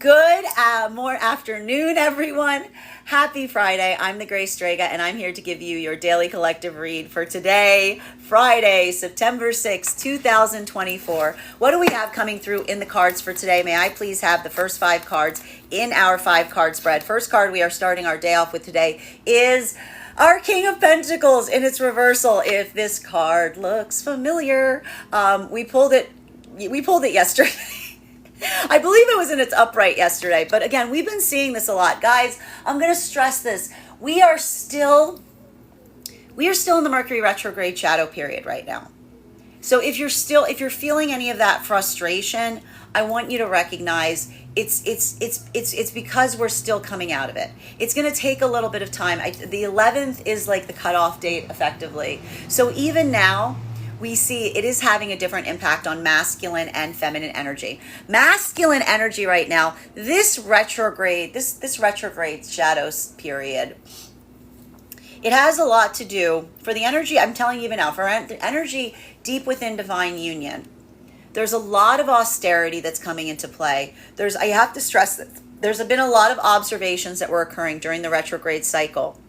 Good more afternoon, everyone. Happy Friday. I'm the Grace Strega, and I'm here to give you your daily collective read for today, Friday, September 6, 2024. What do we have coming through in the cards for today? May I please have the first 5 cards in our 5-card spread? First card we are starting our day off with today is our King of Pentacles in its reversal. If this card looks familiar, we pulled it yesterday. I believe it was in its upright yesterday, but again, we've been seeing this a lot. Guys, I'm going to stress this. We are still in the Mercury retrograde shadow period right now. So if you're feeling any of that frustration, I want you to recognize it's because we're still coming out of it. It's going to take a little bit of time. The 11th is like the cutoff date effectively. So even now, we see it is having a different impact on masculine and feminine energy. Masculine energy right now, this retrograde shadows period, it has a lot to do for the energy. I'm telling you even now, for the energy deep within divine union, there's a lot of austerity that's coming into play. I have to stress that there's been a lot of observations that were occurring during the retrograde cycle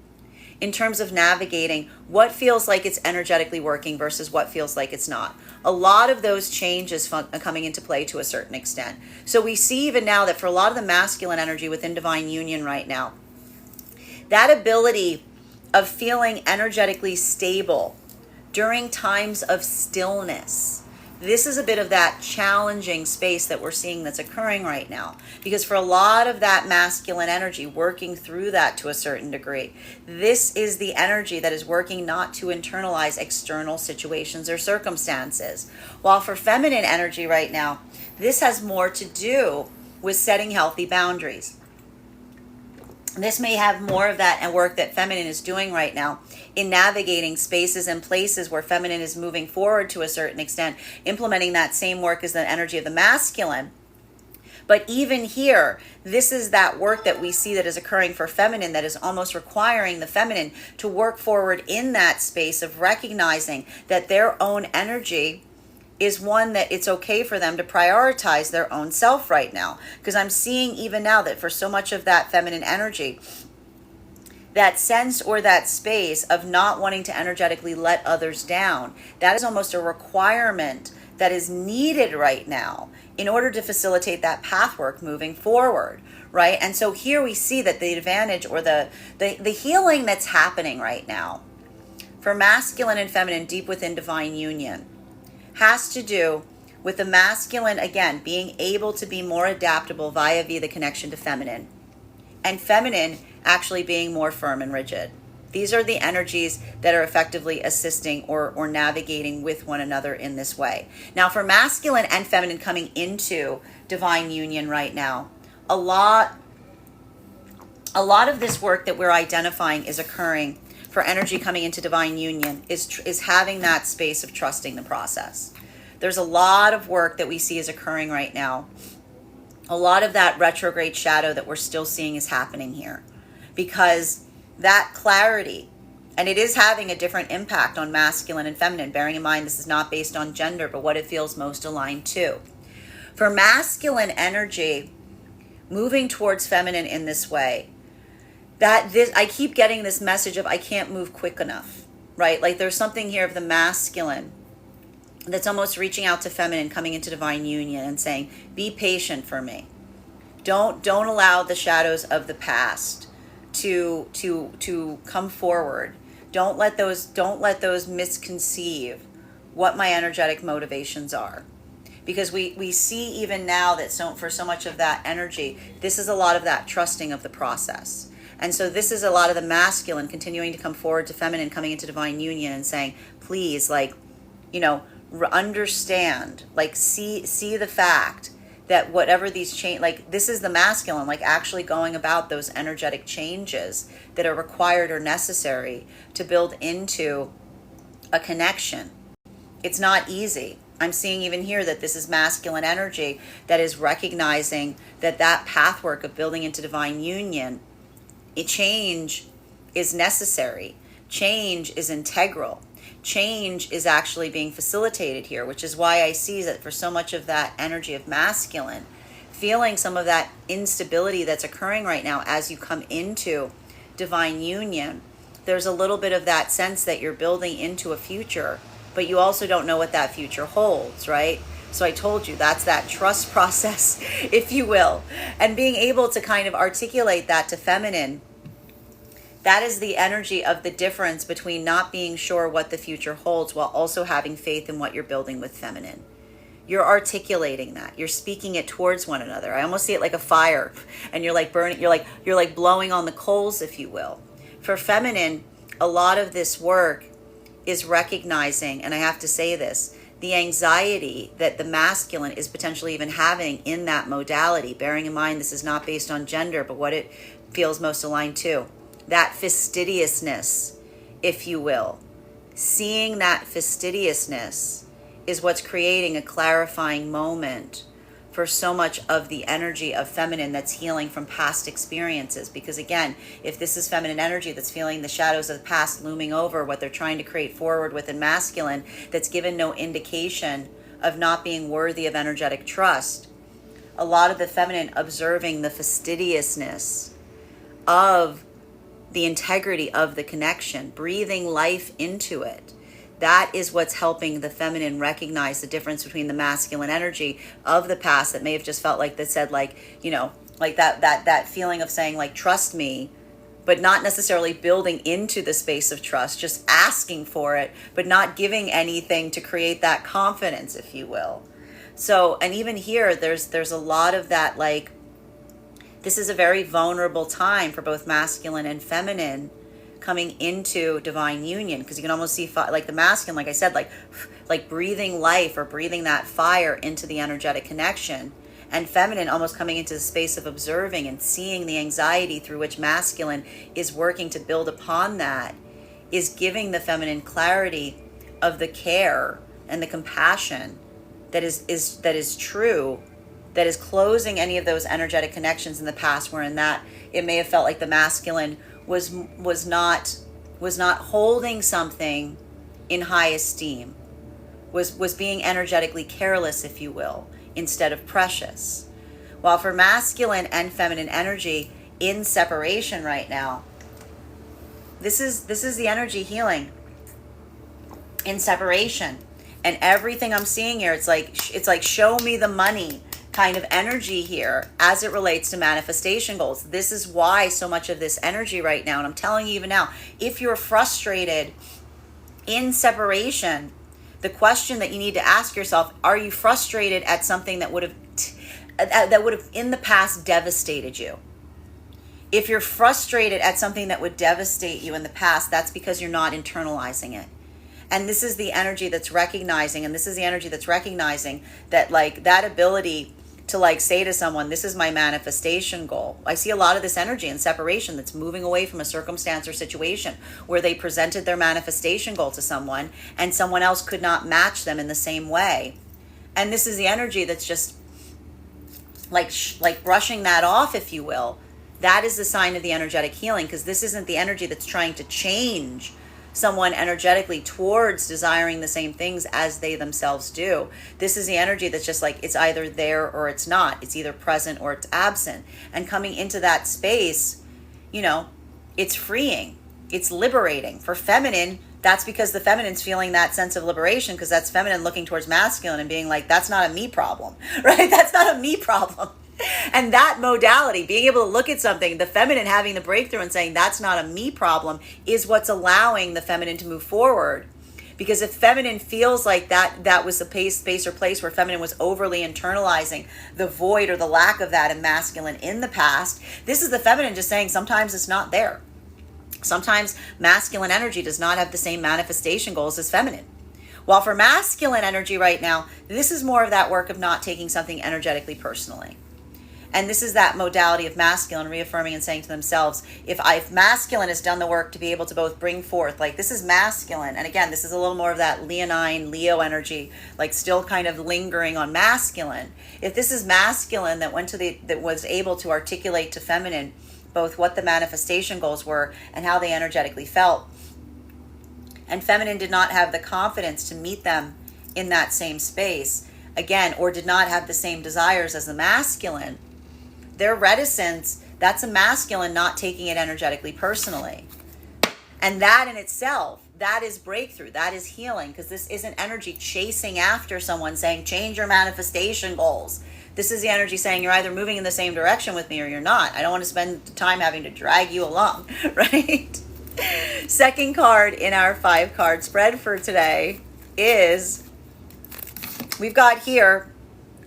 in terms of navigating what feels like it's energetically working versus what feels like it's not. A lot of those changes coming into play to a certain extent. So we see even now that for a lot of the masculine energy within divine union right now, that ability of feeling energetically stable during times of stillness, this is a bit of that challenging space that we're seeing that's occurring right now. Because for a lot of that masculine energy, working through that to a certain degree, this is the energy that is working not to internalize external situations or circumstances. While for feminine energy right now, this has more to do with setting healthy boundaries. This may have more of that and work that feminine is doing right now in navigating spaces and places where feminine is moving forward to a certain extent, implementing that same work as the energy of the masculine. But even here, this is that work that we see that is occurring for feminine that is almost requiring the feminine to work forward in that space of recognizing that their own energy is one that it's okay for them to prioritize their own self right now. Because I'm seeing even now that for so much of that feminine energy, that sense or that space of not wanting to energetically let others down, that is almost a requirement that is needed right now in order to facilitate that path work moving forward, right? And so here we see that the advantage or the healing that's happening right now for masculine and feminine deep within divine union has to do with the masculine, again, being able to be more adaptable via the connection to feminine, and feminine actually being more firm and rigid. These are the energies that are effectively assisting or navigating with one another in this way. Now, for masculine and feminine coming into divine union right now, a lot of this work that we're identifying is occurring for energy coming into divine union is having that space of trusting the process. There's a lot of work that we see is occurring right now. A lot of that retrograde shadow that we're still seeing is happening here because that clarity, and it is having a different impact on masculine and feminine, bearing in mind this is not based on gender, but what it feels most aligned to. For masculine energy, moving towards feminine in this way, I keep getting this message of I can't move quick enough, right? Like there's something here of the masculine that's almost reaching out to feminine, coming into divine union and saying, be patient for me. Don't allow the shadows of the past to come forward. Don't let those misconceive what my energetic motivations are. Because we see even now that for so much of that energy, this is a lot of that trusting of the process. And so this is a lot of the masculine continuing to come forward to feminine, coming into divine union and saying, please, understand, see the fact that whatever these change, this is the masculine, actually going about those energetic changes that are required or necessary to build into a connection. It's not easy. I'm seeing even here that this is masculine energy that is recognizing that pathwork of building into divine union, change is necessary. Change is integral. Change is actually being facilitated here, which is why I see that for so much of that energy of masculine, feeling some of that instability that's occurring right now as you come into divine union. There's a little bit of that sense that you're building into a future, but you also don't know what that future holds, right? So I told you that's that trust process, if you will. And being able to kind of articulate that to feminine, that is the energy of the difference between not being sure what the future holds while also having faith in what you're building with feminine. You're articulating that. You're speaking it towards one another. I almost see it like a fire, and you're like burning, you're like blowing on the coals, if you will. For feminine, a lot of this work is recognizing, and I have to say this, the anxiety that the masculine is potentially even having in that modality, bearing in mind this is not based on gender, but what it feels most aligned to. That fastidiousness, if you will. Seeing that fastidiousness is what's creating a clarifying moment for so much of the energy of feminine that's healing from past experiences. Because again, if this is feminine energy that's feeling the shadows of the past looming over what they're trying to create forward within masculine, that's given no indication of not being worthy of energetic trust, a lot of the feminine observing the fastidiousness of the integrity of the connection, breathing life into it. That is what's helping the feminine recognize the difference between the masculine energy of the past that may have just felt like that said, like, you know, like that feeling of saying, like, trust me, but not necessarily building into the space of trust, just asking for it, but not giving anything to create that confidence, if you will. So, and even here, there's a lot of that, like, this is a very vulnerable time for both masculine and feminine coming into divine union, because you can almost see like the masculine, like I said, like breathing life or breathing that fire into the energetic connection, and feminine almost coming into the space of observing and seeing the anxiety through which masculine is working to build upon that, is giving the feminine clarity of the care and the compassion that is true, that is closing any of those energetic connections in the past wherein that it may have felt like the masculine was not holding something in high esteem, was being energetically careless, if you will, instead of precious. While for masculine and feminine energy in separation right now, this is the energy healing in separation. And everything I'm seeing here, it's like show me the money kind of energy here as it relates to manifestation goals. This is why so much of this energy right now, and I'm telling you even now, if you're frustrated in separation, the question that you need to ask yourself, are you frustrated at something that would have in the past devastated you? If you're frustrated at something that would devastate you in the past, that's because you're not internalizing it. And this is the energy that's recognizing, that, like, that ability to, like, say to someone, this is my manifestation goal. I see a lot of this energy in separation that's moving away from a circumstance or situation where they presented their manifestation goal to someone and someone else could not match them in the same way. And this is the energy that's just like brushing that off, if you will. That is the sign of the energetic healing, because this isn't the energy that's trying to change someone energetically towards desiring the same things as they themselves do. This is the energy that's just like, it's either there or it's not. It's either present or it's absent. And coming into that space, you know, it's freeing. It's liberating. For feminine, that's because the feminine's feeling that sense of liberation, because that's feminine looking towards masculine and being like, that's not a me problem, right? That's not a me problem. And that modality, being able to look at something, the feminine having the breakthrough and saying that's not a me problem, is what's allowing the feminine to move forward. Because if feminine feels like that was the space or place where feminine was overly internalizing the void or the lack of that in masculine in the past, this is the feminine just saying sometimes it's not there. Sometimes masculine energy does not have the same manifestation goals as feminine. While for masculine energy right now, this is more of that work of not taking something energetically personally. And this is that modality of masculine reaffirming and saying to themselves, if masculine has done the work to be able to both bring forth, like, this is masculine. And again, this is a little more of that leonine Leo energy, like still kind of lingering on masculine. If this is masculine that was able to articulate to feminine both what the manifestation goals were and how they energetically felt, and feminine did not have the confidence to meet them in that same space, again, or did not have the same desires as the masculine, their reticence, that's a masculine not taking it energetically personally. And that in itself, that is breakthrough. That is healing, because this isn't energy chasing after someone saying, change your manifestation goals. This is the energy saying you're either moving in the same direction with me or you're not. I don't want to spend time having to drag you along, right? Second card in our 5-card spread for today is, we've got here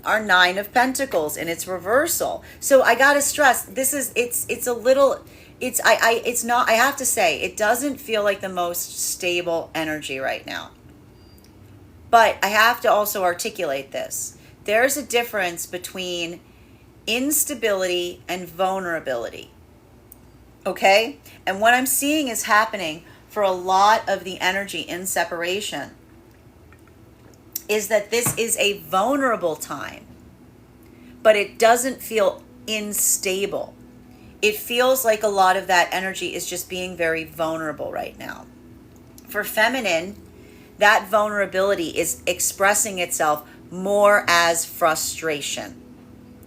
our 9 of Pentacles in its reversal. So I got to stress, this is, it's a little, it's not, I have to say, it doesn't feel like the most stable energy right now. But I have to also articulate this. There's a difference between instability and vulnerability. Okay? And what I'm seeing is happening for a lot of the energy in separation is that this is a vulnerable time, but it doesn't feel unstable. It feels like a lot of that energy is just being very vulnerable right now. For feminine, that vulnerability is expressing itself more as frustration,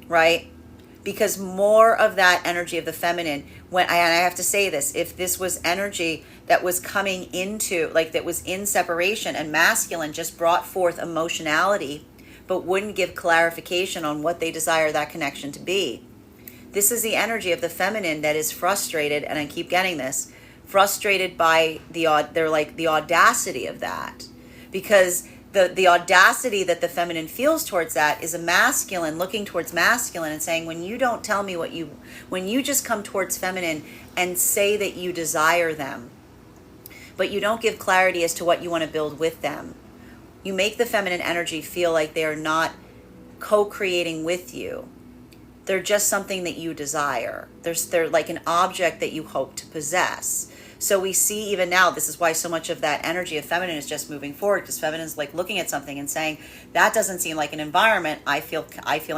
right? Because more of that energy of the feminine, and I have to say this, if this was energy that was coming into, like that was in separation, and masculine just brought forth emotionality, but wouldn't give clarification on what they desire that connection to be. This is the energy of the feminine that is frustrated, and I keep getting this, frustrated by the audacity of that. Because the audacity that the feminine feels towards that is a masculine looking towards masculine and saying, when you don't tell me when you just come towards feminine and say that you desire them, but you don't give clarity as to what you want to build with them, you make the feminine energy feel like they're not co-creating with you. They're just something that you desire. They're like an object that you hope to possess. So we see even now, this is why so much of that energy of feminine is just moving forward, because feminine is like looking at something and saying, that doesn't seem like an environment I feel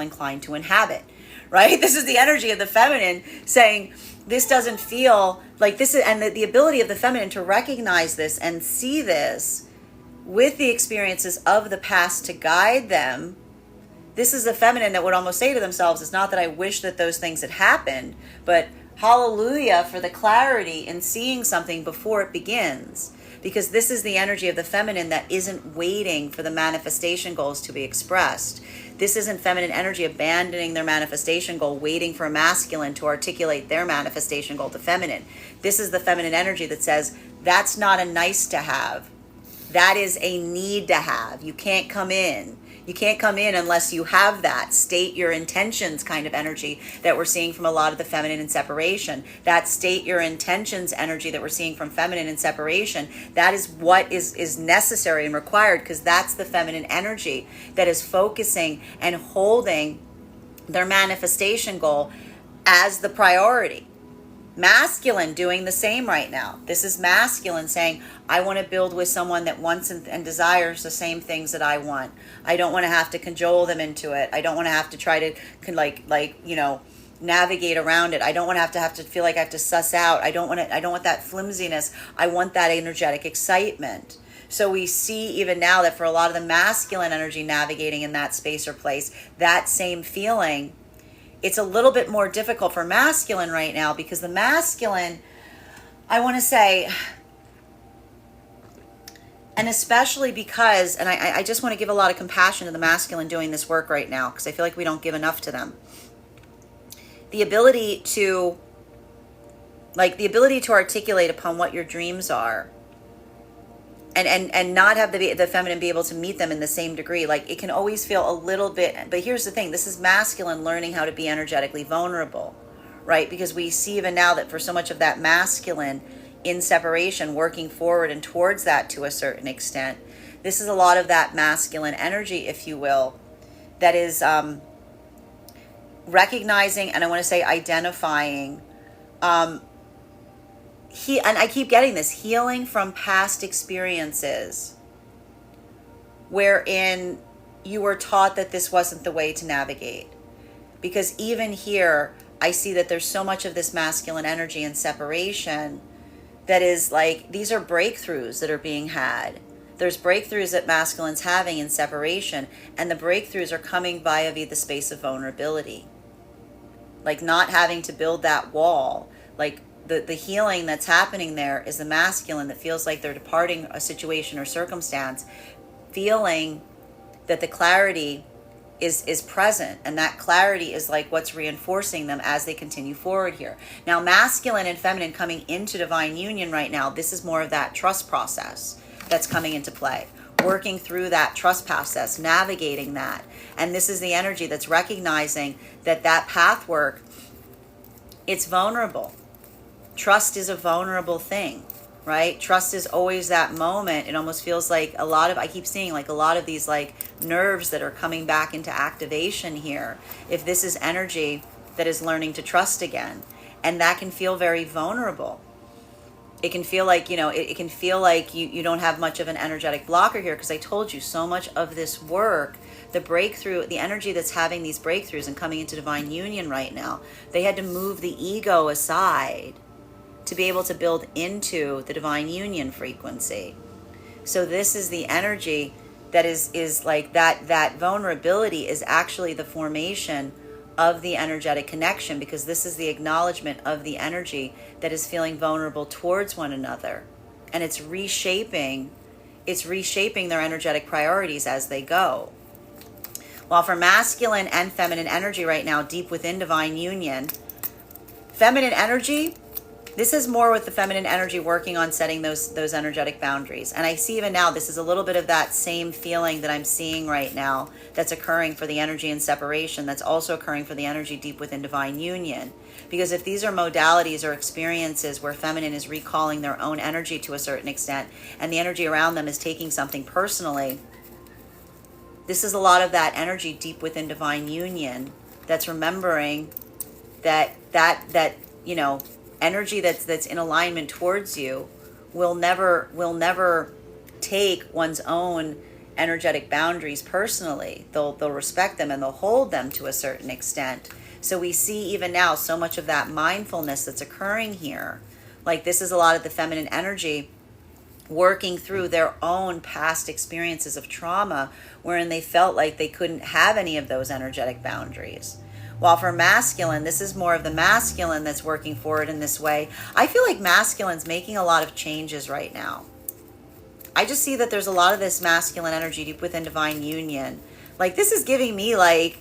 inclined to inhabit, right? This is the energy of the feminine saying, this doesn't feel like this is, and the ability of the feminine to recognize this and see this with the experiences of the past to guide them. This is the feminine that would almost say to themselves, it's not that I wish that those things had happened, but hallelujah for the clarity in seeing something before it begins. Because this is the energy of the feminine that isn't waiting for the manifestation goals to be expressed. This isn't feminine energy abandoning their manifestation goal, waiting for a masculine to articulate their manifestation goal to feminine. This is the feminine energy that says, that's not a nice to have. That is a need to have. You can't come in. You can't come in unless you have that. State your intentions kind of energy that we're seeing from a lot of the feminine in separation. That state your intentions energy that we're seeing from feminine in separation. That is what is necessary and required, because that's the feminine energy that is focusing and holding their manifestation goal as the priority. Masculine doing the same right now. This is masculine saying, I want to build with someone that wants and desires the same things that I want. I don't want to have to cajole them into it. I don't want to have to try to navigate around it. I don't want to have to feel like I have to suss out. I don't want that flimsiness. I want that energetic excitement. So we see even now that for a lot of the masculine energy navigating in that space or place, that same feeling, it's a little bit more difficult for masculine right now, because the masculine, I want to say, and especially because, and I just want to give a lot of compassion to the masculine doing this work right now, because I feel like we don't give enough to them. The ability to articulate upon what your dreams are, and not have the feminine be able to meet them in the same degree. Like, it can always feel a little bit, but here's the thing, this is masculine learning how to be energetically vulnerable, right? Because we see even now that for so much of that masculine in separation, working forward and towards that to a certain extent, this is a lot of that masculine energy, if you will, that is recognizing, and I want to say identifying, and I keep getting this, healing from past experiences wherein you were taught that this wasn't the way to navigate. Because even here, I see that there's so much of this masculine energy and separation that is like, these are breakthroughs that are being had. There's breakthroughs that masculine's having in separation, and the breakthroughs are coming via the space of vulnerability. Like not having to build that wall. Like the healing that's happening there is the masculine that feels like they're departing a situation or circumstance, feeling that the clarity is present, and that clarity is like what's reinforcing them as they continue forward here. Now, masculine and feminine coming into divine union right now, this is more of that trust process that's coming into play, working through that trust process, navigating that. And this is the energy that's recognizing that path work, it's vulnerable. Trust is a vulnerable thing, right? Trust is always that moment. It almost feels like I keep seeing like a lot of these like nerves that are coming back into activation here. If this is energy that is learning to trust again, and that can feel very vulnerable. It can feel like, it can feel like you don't have much of an energetic blocker here, because I told you so much of this work, the breakthrough, the energy that's having these breakthroughs and coming into divine union right now, they had to move the ego aside to be able to build into the divine union frequency. So this is the energy that is like that vulnerability is actually the formation of the energetic connection, because this is the acknowledgement of the energy that is feeling vulnerable towards one another, and it's reshaping their energetic priorities as they go. While for masculine and feminine energy right now, deep within divine union, feminine energy, this is more with the feminine energy working on setting those energetic boundaries. And I see even now, this is a little bit of that same feeling that I'm seeing right now that's occurring for the energy in separation, that's also occurring for the energy deep within divine union. Because if these are modalities or experiences where feminine is recalling their own energy to a certain extent, and the energy around them is taking something personally, this is a lot of that energy deep within divine union that's remembering that energy that's in alignment towards you will never take one's own energetic boundaries personally. They'll respect them and they'll hold them to a certain extent. So we see even now so much of that mindfulness that's occurring here. Like this is a lot of the feminine energy working through their own past experiences of trauma, wherein they felt like they couldn't have any of those energetic boundaries. While for masculine, this is more of the masculine that's working forward in this way. I feel like masculine's making a lot of changes right now. I just see that there's a lot of this masculine energy deep within divine union. Like this is giving me I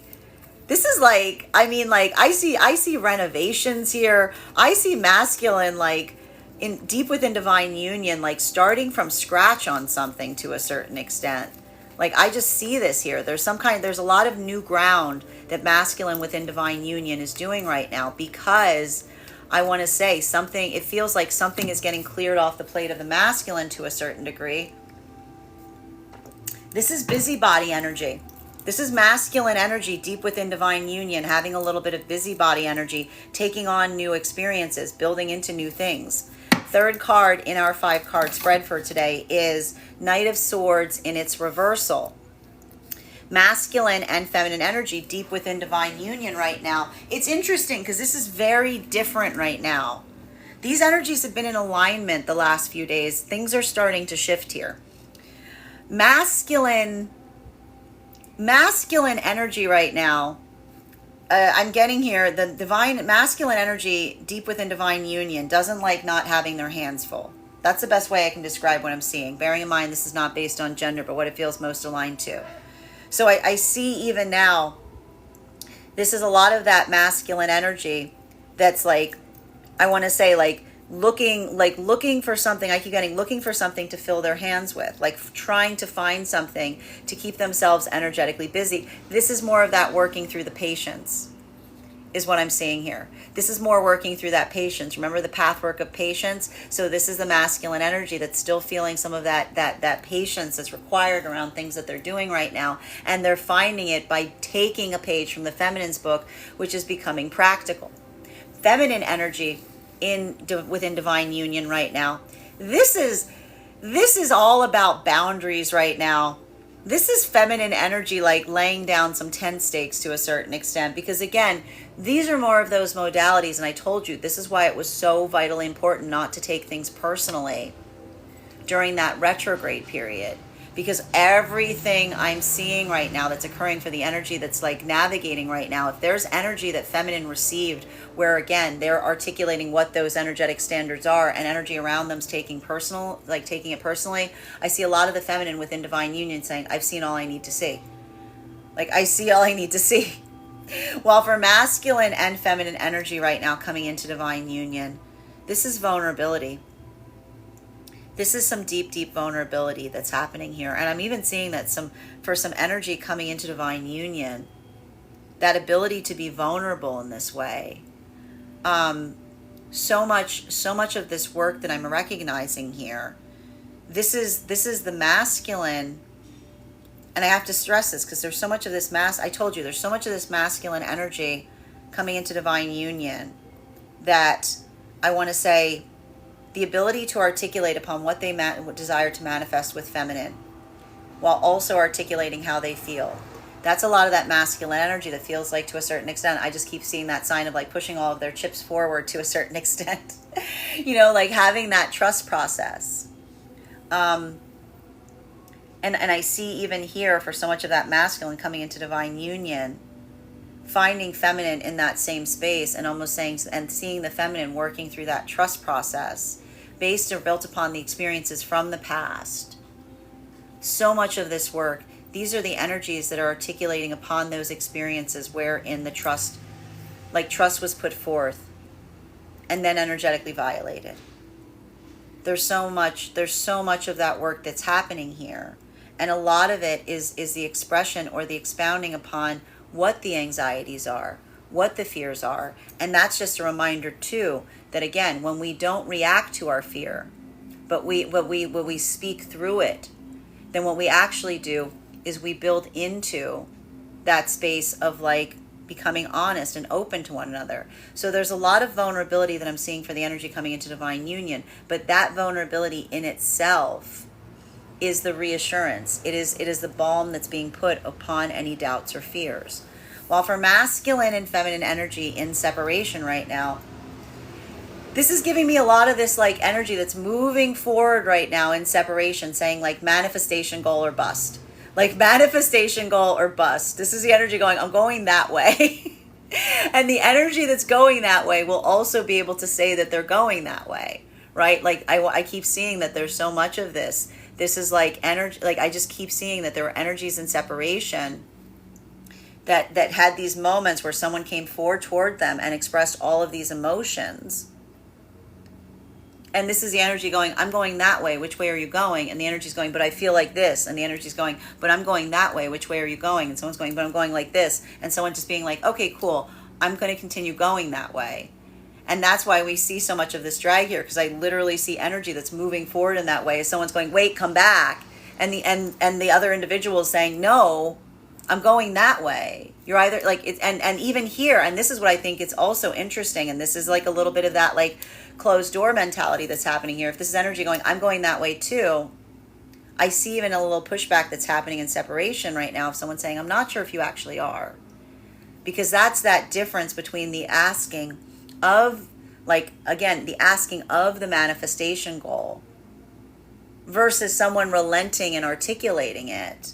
see renovations here. I see masculine in deep within divine union, like starting from scratch on something to a certain extent. Like I just see this here. There's a lot of new ground that masculine within divine union is doing right now, because I want to say something, it feels like something is getting cleared off the plate of the masculine to a certain degree. This is busybody energy. This is masculine energy deep within divine union, having a little bit of busybody energy, taking on new experiences, building into new things. Third card in our 5-card spread for today is Knight of Swords in its reversal. Masculine and feminine energy deep within divine union right now. It's interesting because this is very different right now. These energies have been in alignment the last few days. Things are starting to shift here. Masculine energy right now, I'm getting here, the divine masculine energy deep within divine union doesn't like not having their hands full. That's the best way I can describe what I'm seeing. Bearing in mind, this is not based on gender, but what it feels most aligned to. So I see even now, this is a lot of that masculine energy that's like, I want to say looking for something. I keep getting looking for something to fill their hands with, like trying to find something to keep themselves energetically busy. This is more of that working through the patience is what I'm seeing here. This is more working through that patience. Remember the pathwork of patience? So this is the masculine energy that's still feeling some of that patience that's required around things that they're doing right now. And they're finding it by taking a page from the feminine's book, which is becoming practical. Feminine energy within divine union right now. This is all about boundaries right now. This is feminine energy, like laying down some tent stakes to a certain extent, because again, these are more of those modalities. And I told you, this is why it was so vitally important not to take things personally during that retrograde period. because everything I'm seeing right now that's occurring for the energy that's like navigating right now, if there's energy that feminine received where again they're articulating what those energetic standards are and energy around them's taking it personally, I see a lot of the feminine within divine union saying, I've seen all I need to see. Like, I see all I need to see. While for masculine and feminine energy right now coming into divine union, this is vulnerability. This is some deep, deep vulnerability that's happening here. And I'm even seeing that for some energy coming into divine union, that ability to be vulnerable in this way. So much of this work that I'm recognizing here, this is the masculine. And I have to stress this because there's so much of this I told you, there's so much of this masculine energy coming into divine union that I want to say the ability to articulate upon what they desire to manifest with feminine while also articulating how they feel. That's a lot of that masculine energy that feels like, to a certain extent, I just keep seeing that sign of like pushing all of their chips forward to a certain extent. Like having that trust process. And I see even here for so much of that masculine coming into divine union, finding feminine in that same space and almost saying and seeing the feminine working through that trust process based or built upon the experiences from the past. So much of this work, these are the energies that are articulating upon those experiences wherein the trust was put forth and then energetically violated. There's so much of that work that's happening here. And a lot of it is the expression or the expounding upon what the anxieties are, what the fears are. And that's just a reminder too, that again, when we don't react to our fear, but we speak through it, then what we actually do is we build into that space of like becoming honest and open to one another. So there's a lot of vulnerability that I'm seeing for the energy coming into divine union, but that vulnerability in itself is the reassurance. It is the balm that's being put upon any doubts or fears. While for masculine and feminine energy in separation right now, this is giving me a lot of this like energy that's moving forward right now in separation, saying like manifestation goal or bust. Like manifestation goal or bust. This is the energy going, I'm going that way. And the energy that's going that way will also be able to say that they're going that way, right? Like I keep seeing that there's so much of this. This is like energy, like I just keep seeing that there were energies in separation that had these moments where someone came forward toward them and expressed all of these emotions. And this is the energy going, I'm going that way. Which way are you going? And the energy's going, but I feel like this. And the energy's going, but I'm going that way. Which way are you going? And someone's going, but I'm going like this. And someone just being like, okay, cool. I'm going to continue going that way. And that's why we see so much of this drag here, because I literally see energy that's moving forward in that way. Someone's going, wait, come back. And the other individual is saying, no, I'm going that way. You're either like, and even here, and this is what I think it's also interesting. And this is like a little bit of that like closed door mentality that's happening here. If this is energy going, I'm going that way too. I see even a little pushback that's happening in separation right now of someone saying, I'm not sure if you actually are. Because that's that difference between the asking of, like, again, the asking of the manifestation goal versus someone relenting and articulating it.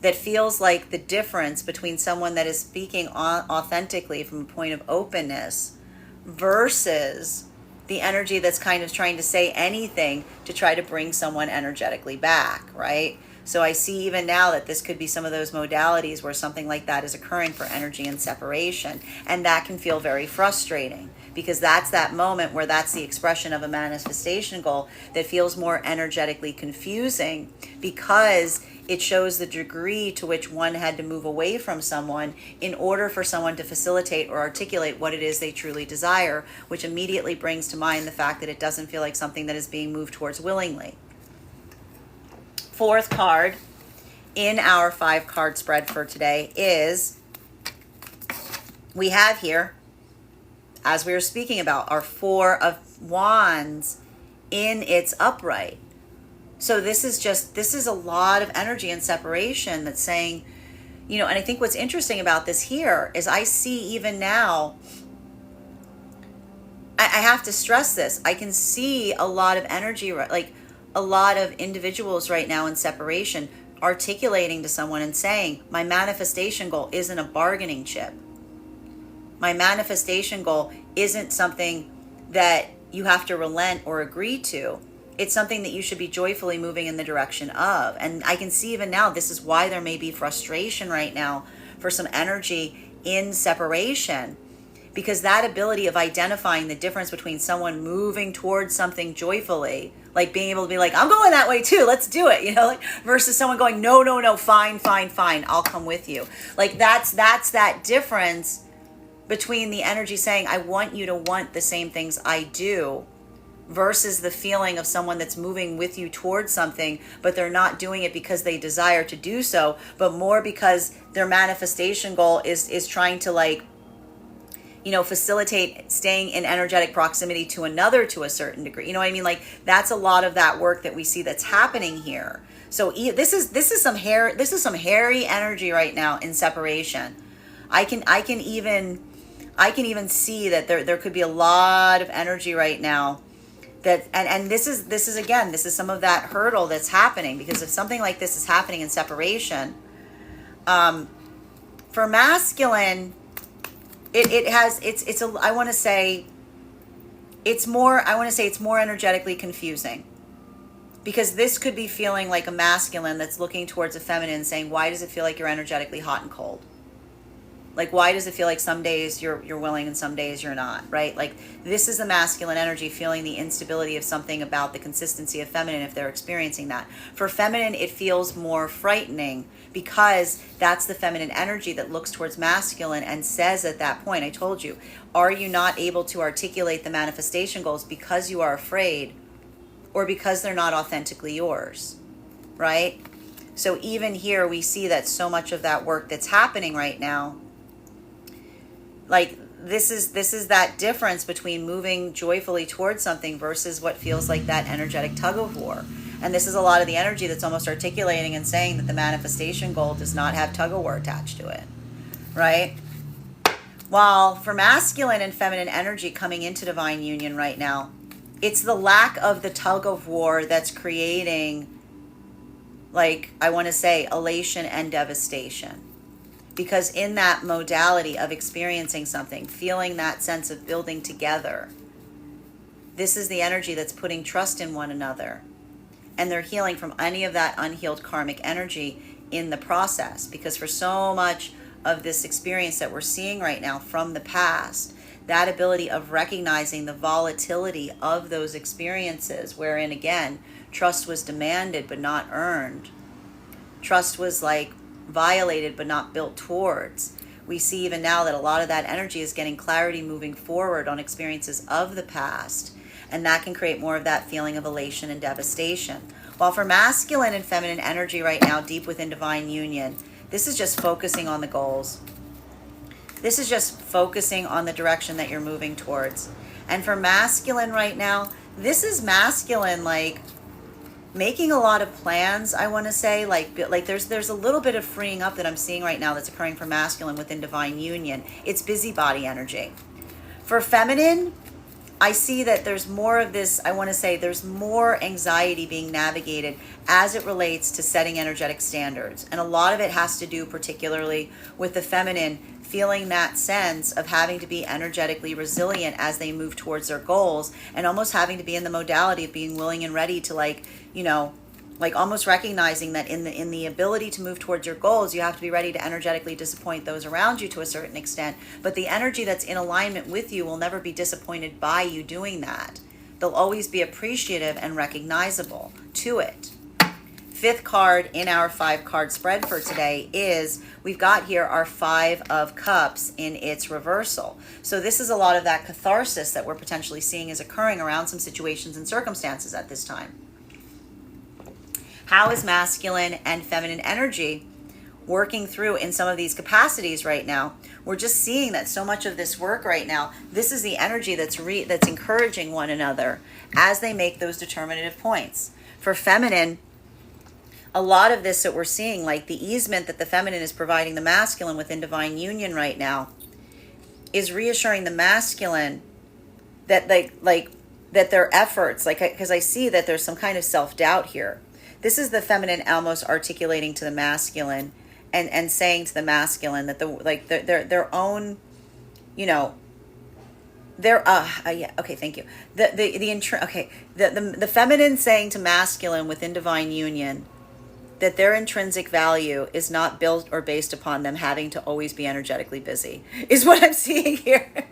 That feels like the difference between someone that is speaking authentically from a point of openness versus the energy that's kind of trying to say anything to try to bring someone energetically back, right? So I see even now that this could be some of those modalities where something like that is occurring for energy and separation. And that can feel very frustrating because that's that moment where that's the expression of a manifestation goal that feels more energetically confusing because it shows the degree to which one had to move away from someone in order for someone to facilitate or articulate what it is they truly desire, which immediately brings to mind the fact that it doesn't feel like something that is being moved towards willingly. Fourth card in our 5-card spread for today is, we have here, as we were speaking about, our 4 of Wands in its upright. So this is a lot of energy and separation that's saying, and I think what's interesting about this here is I see even now, I have to stress this, I can see a lot of energy, like a lot of individuals right now in separation articulating to someone and saying, my manifestation goal isn't a bargaining chip. My manifestation goal isn't something that you have to relent or agree to. It's something that you should be joyfully moving in the direction of. And I can see even now, this is why there may be frustration right now for some energy in separation. Because that ability of identifying the difference between someone moving towards something joyfully, like being able to be like, I'm going that way too, let's do it, like, versus someone going, no, fine, I'll come with you. Like that's that difference between the energy saying, I want you to want the same things I do, versus the feeling of someone that's moving with you towards something, but they're not doing it because they desire to do so, but more because their manifestation goal is trying to facilitate staying in energetic proximity to another to a certain degree. You know what I mean? Like that's a lot of that work that we see that's happening here. So this is some hairy energy right now in separation. I can even see that there could be a lot of energy right now that and this is some of that hurdle that's happening, because if something like this is happening in separation, for masculine, I want to say it's more energetically confusing, because this could be feeling like a masculine that's looking towards a feminine saying, why does it feel like you're energetically hot and cold? Like, why does it feel like some days you're willing and some days you're not, right? Like, this is the masculine energy feeling the instability of something about the consistency of feminine if they're experiencing that. For feminine, it feels more frightening, because that's the feminine energy that looks towards masculine and says at that point, I told you, are you not able to articulate the manifestation goals because you are afraid, or because they're not authentically yours, right? So even here, we see that so much of that work that's happening right now, like this is that difference between moving joyfully towards something versus what feels like that energetic tug of war. And this is a lot of the energy that's almost articulating and saying that the manifestation goal does not have tug of war attached to it, right? While for masculine and feminine energy coming into divine union right now, it's the lack of the tug of war that's creating, like, I want to say, elation and devastation. Because in that modality of experiencing something, feeling that sense of building together, this is the energy that's putting trust in one another. And they're healing from any of that unhealed karmic energy in the process. Because for so much of this experience that we're seeing right now from the past, that ability of recognizing the volatility of those experiences, wherein, again, trust was demanded but not earned. Trust was like violated but not built towards. We see even now that a lot of that energy is getting clarity moving forward on experiences of the past, and that can create more of that feeling of elation and devastation. While for masculine and feminine energy right now, deep within divine union, this is just focusing on the goals. This is just focusing on the direction that you're moving towards. And for masculine right now, this is masculine, like making a lot of plans, I want to say, like there's a little bit of freeing up that I'm seeing right now that's occurring for masculine within divine union. It's busybody energy. For feminine, I see that there's more of this, I want to say there's more anxiety being navigated as it relates to setting energetic standards. And a lot of it has to do particularly with the feminine feeling that sense of having to be energetically resilient as they move towards their goals, and almost having to be in the modality of being willing and ready to, like, almost recognizing that in the ability to move towards your goals, you have to be ready to energetically disappoint those around you to a certain extent. But the energy that's in alignment with you will never be disappointed by you doing that. They'll always be appreciative and recognizable to it. Fifth card in our 5-card spread for today is, we've got here our 5 of Cups in its reversal. So this is a lot of that catharsis that we're potentially seeing is occurring around some situations and circumstances at this time. How is masculine and feminine energy working through in some of these capacities right now? We're just seeing that so much of this work right now, this is the energy that's encouraging one another as they make those determinative points. For feminine, a lot of this that we're seeing, like the easement that the feminine is providing the masculine within divine union right now, is reassuring the masculine that like that their efforts, like, because I see that there's some kind of self-doubt here. This is the feminine almost articulating to the masculine and saying to the masculine that their own, you know, yeah, okay, thank you. The feminine saying to masculine within divine union that their intrinsic value is not built or based upon them having to always be energetically busy is what I'm seeing here.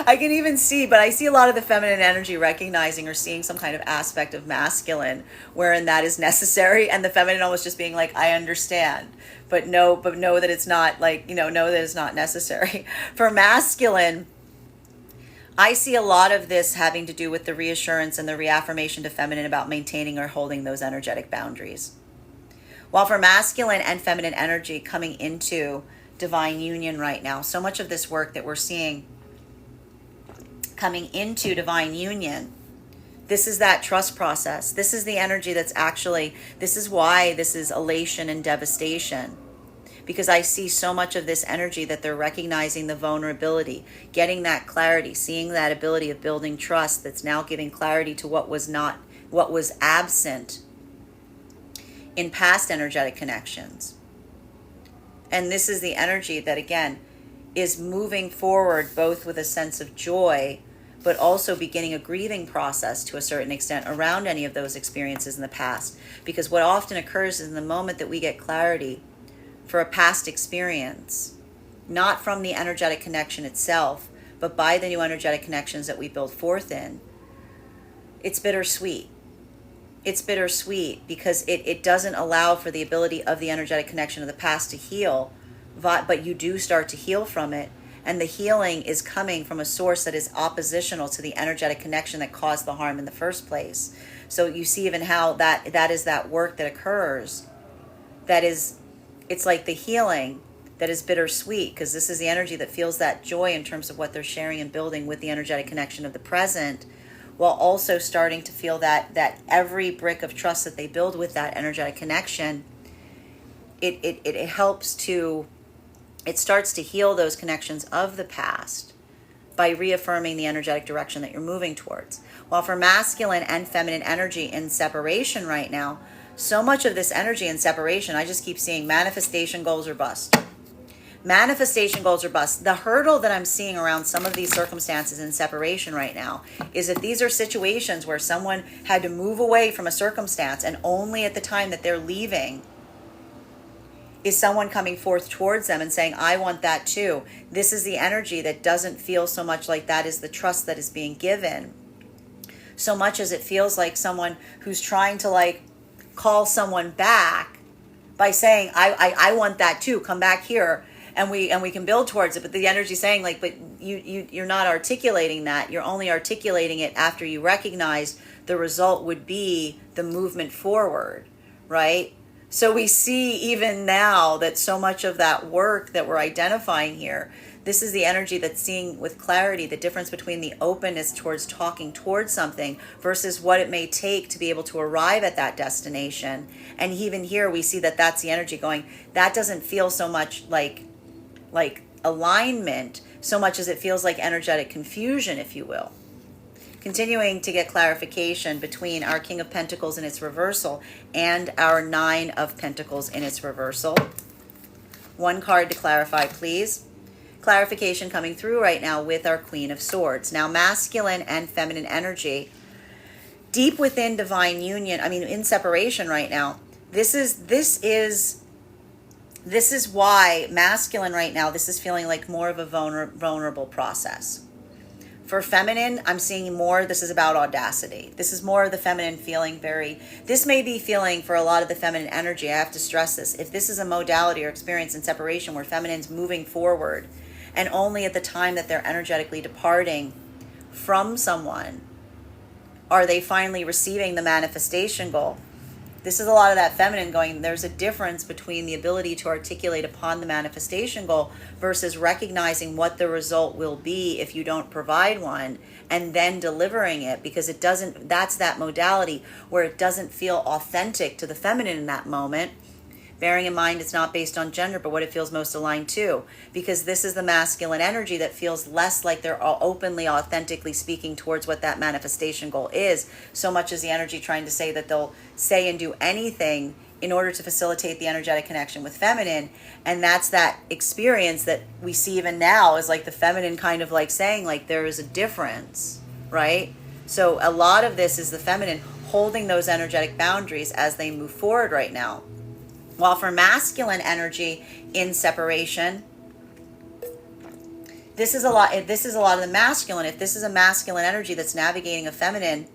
I can even see, but I see a lot of the feminine energy recognizing or seeing some kind of aspect of masculine wherein that is necessary, and the feminine almost just being like, I understand, but know that it's not, like, know that it's not necessary. For masculine, I see a lot of this having to do with the reassurance and the reaffirmation to feminine about maintaining or holding those energetic boundaries. While for masculine and feminine energy coming into divine union right now, so much of this work that we're seeing coming into divine union, this is that trust process. This is the energy that's actually, this is why this is elation and devastation. Because I see so much of this energy that they're recognizing the vulnerability, getting that clarity, seeing that ability of building trust that's now giving clarity to what was absent in past energetic connections. And this is the energy that, again, is moving forward both with a sense of joy, but also beginning a grieving process to a certain extent around any of those experiences in the past. Because what often occurs is in the moment that we get clarity for a past experience, not from the energetic connection itself, but by the new energetic connections that we build forth in, it's bittersweet. It's bittersweet because it doesn't allow for the ability of the energetic connection of the past to heal, but you do start to heal from it. And the healing is coming from a source that is oppositional to the energetic connection that caused the harm in the first place. So you see even how that is that work that occurs. It's like the healing that is bittersweet, because this is the energy that feels that joy in terms of what they're sharing and building with the energetic connection of the present, while also starting to feel that every brick of trust that they build with that energetic connection, it starts to heal those connections of the past by reaffirming the energetic direction that you're moving towards. While for masculine and feminine energy in separation right now, so much of this energy in separation, I just keep seeing manifestation goals or bust. Manifestation goals or bust. The hurdle that I'm seeing around some of these circumstances in separation right now is if these are situations where someone had to move away from a circumstance and only at the time that they're leaving is someone coming forth towards them and saying, I want that too. This is the energy that doesn't feel so much like that is the trust that is being given, so much as it feels like someone who's trying to call someone back by saying, I want that too, come back here, and we can build towards it. But the energy saying but you're not articulating that. You're only articulating it after you recognize the result would be the movement forward, right? So we see even now that so much of that work that we're identifying here, this is the energy that's seeing with clarity the difference between the openness towards talking towards something versus what it may take to be able to arrive at that destination. And even here we see that that's the energy going, that doesn't feel so much like alignment, so much as it feels like energetic confusion, if you will. Continuing to get clarification between our King of Pentacles in its reversal and our Nine of Pentacles in its reversal. One card to clarify, please. Clarification coming through right now with our Queen of Swords. Now, masculine and feminine energy, deep within divine union, in separation right now, this is why masculine right now, this is feeling like more of a vulnerable process. For feminine, I'm seeing more, this is about audacity. This is more of the feminine feeling this may be feeling for a lot of the feminine energy, I have to stress this, if this is a modality or experience in separation where feminine's moving forward and only at the time that they're energetically departing from someone are they finally receiving the manifestation goal. This is a lot of that feminine going, there's a difference between the ability to articulate upon the manifestation goal versus recognizing what the result will be if you don't provide one and then delivering it, because that's that modality where it doesn't feel authentic to the feminine in that moment, Bearing in mind it's not based on gender, but what it feels most aligned to. Because this is the masculine energy that feels less like they're all openly, authentically speaking towards what that manifestation goal is, so much as the energy trying to say that they'll say and do anything in order to facilitate the energetic connection with feminine. And that's that experience that we see even now is like the feminine kind of like saying like there is a difference, right? So a lot of this is the feminine holding those energetic boundaries as they move forward right now. While for masculine energy in separation, this is a lot of the masculine. If this is a masculine energy that's navigating a feminine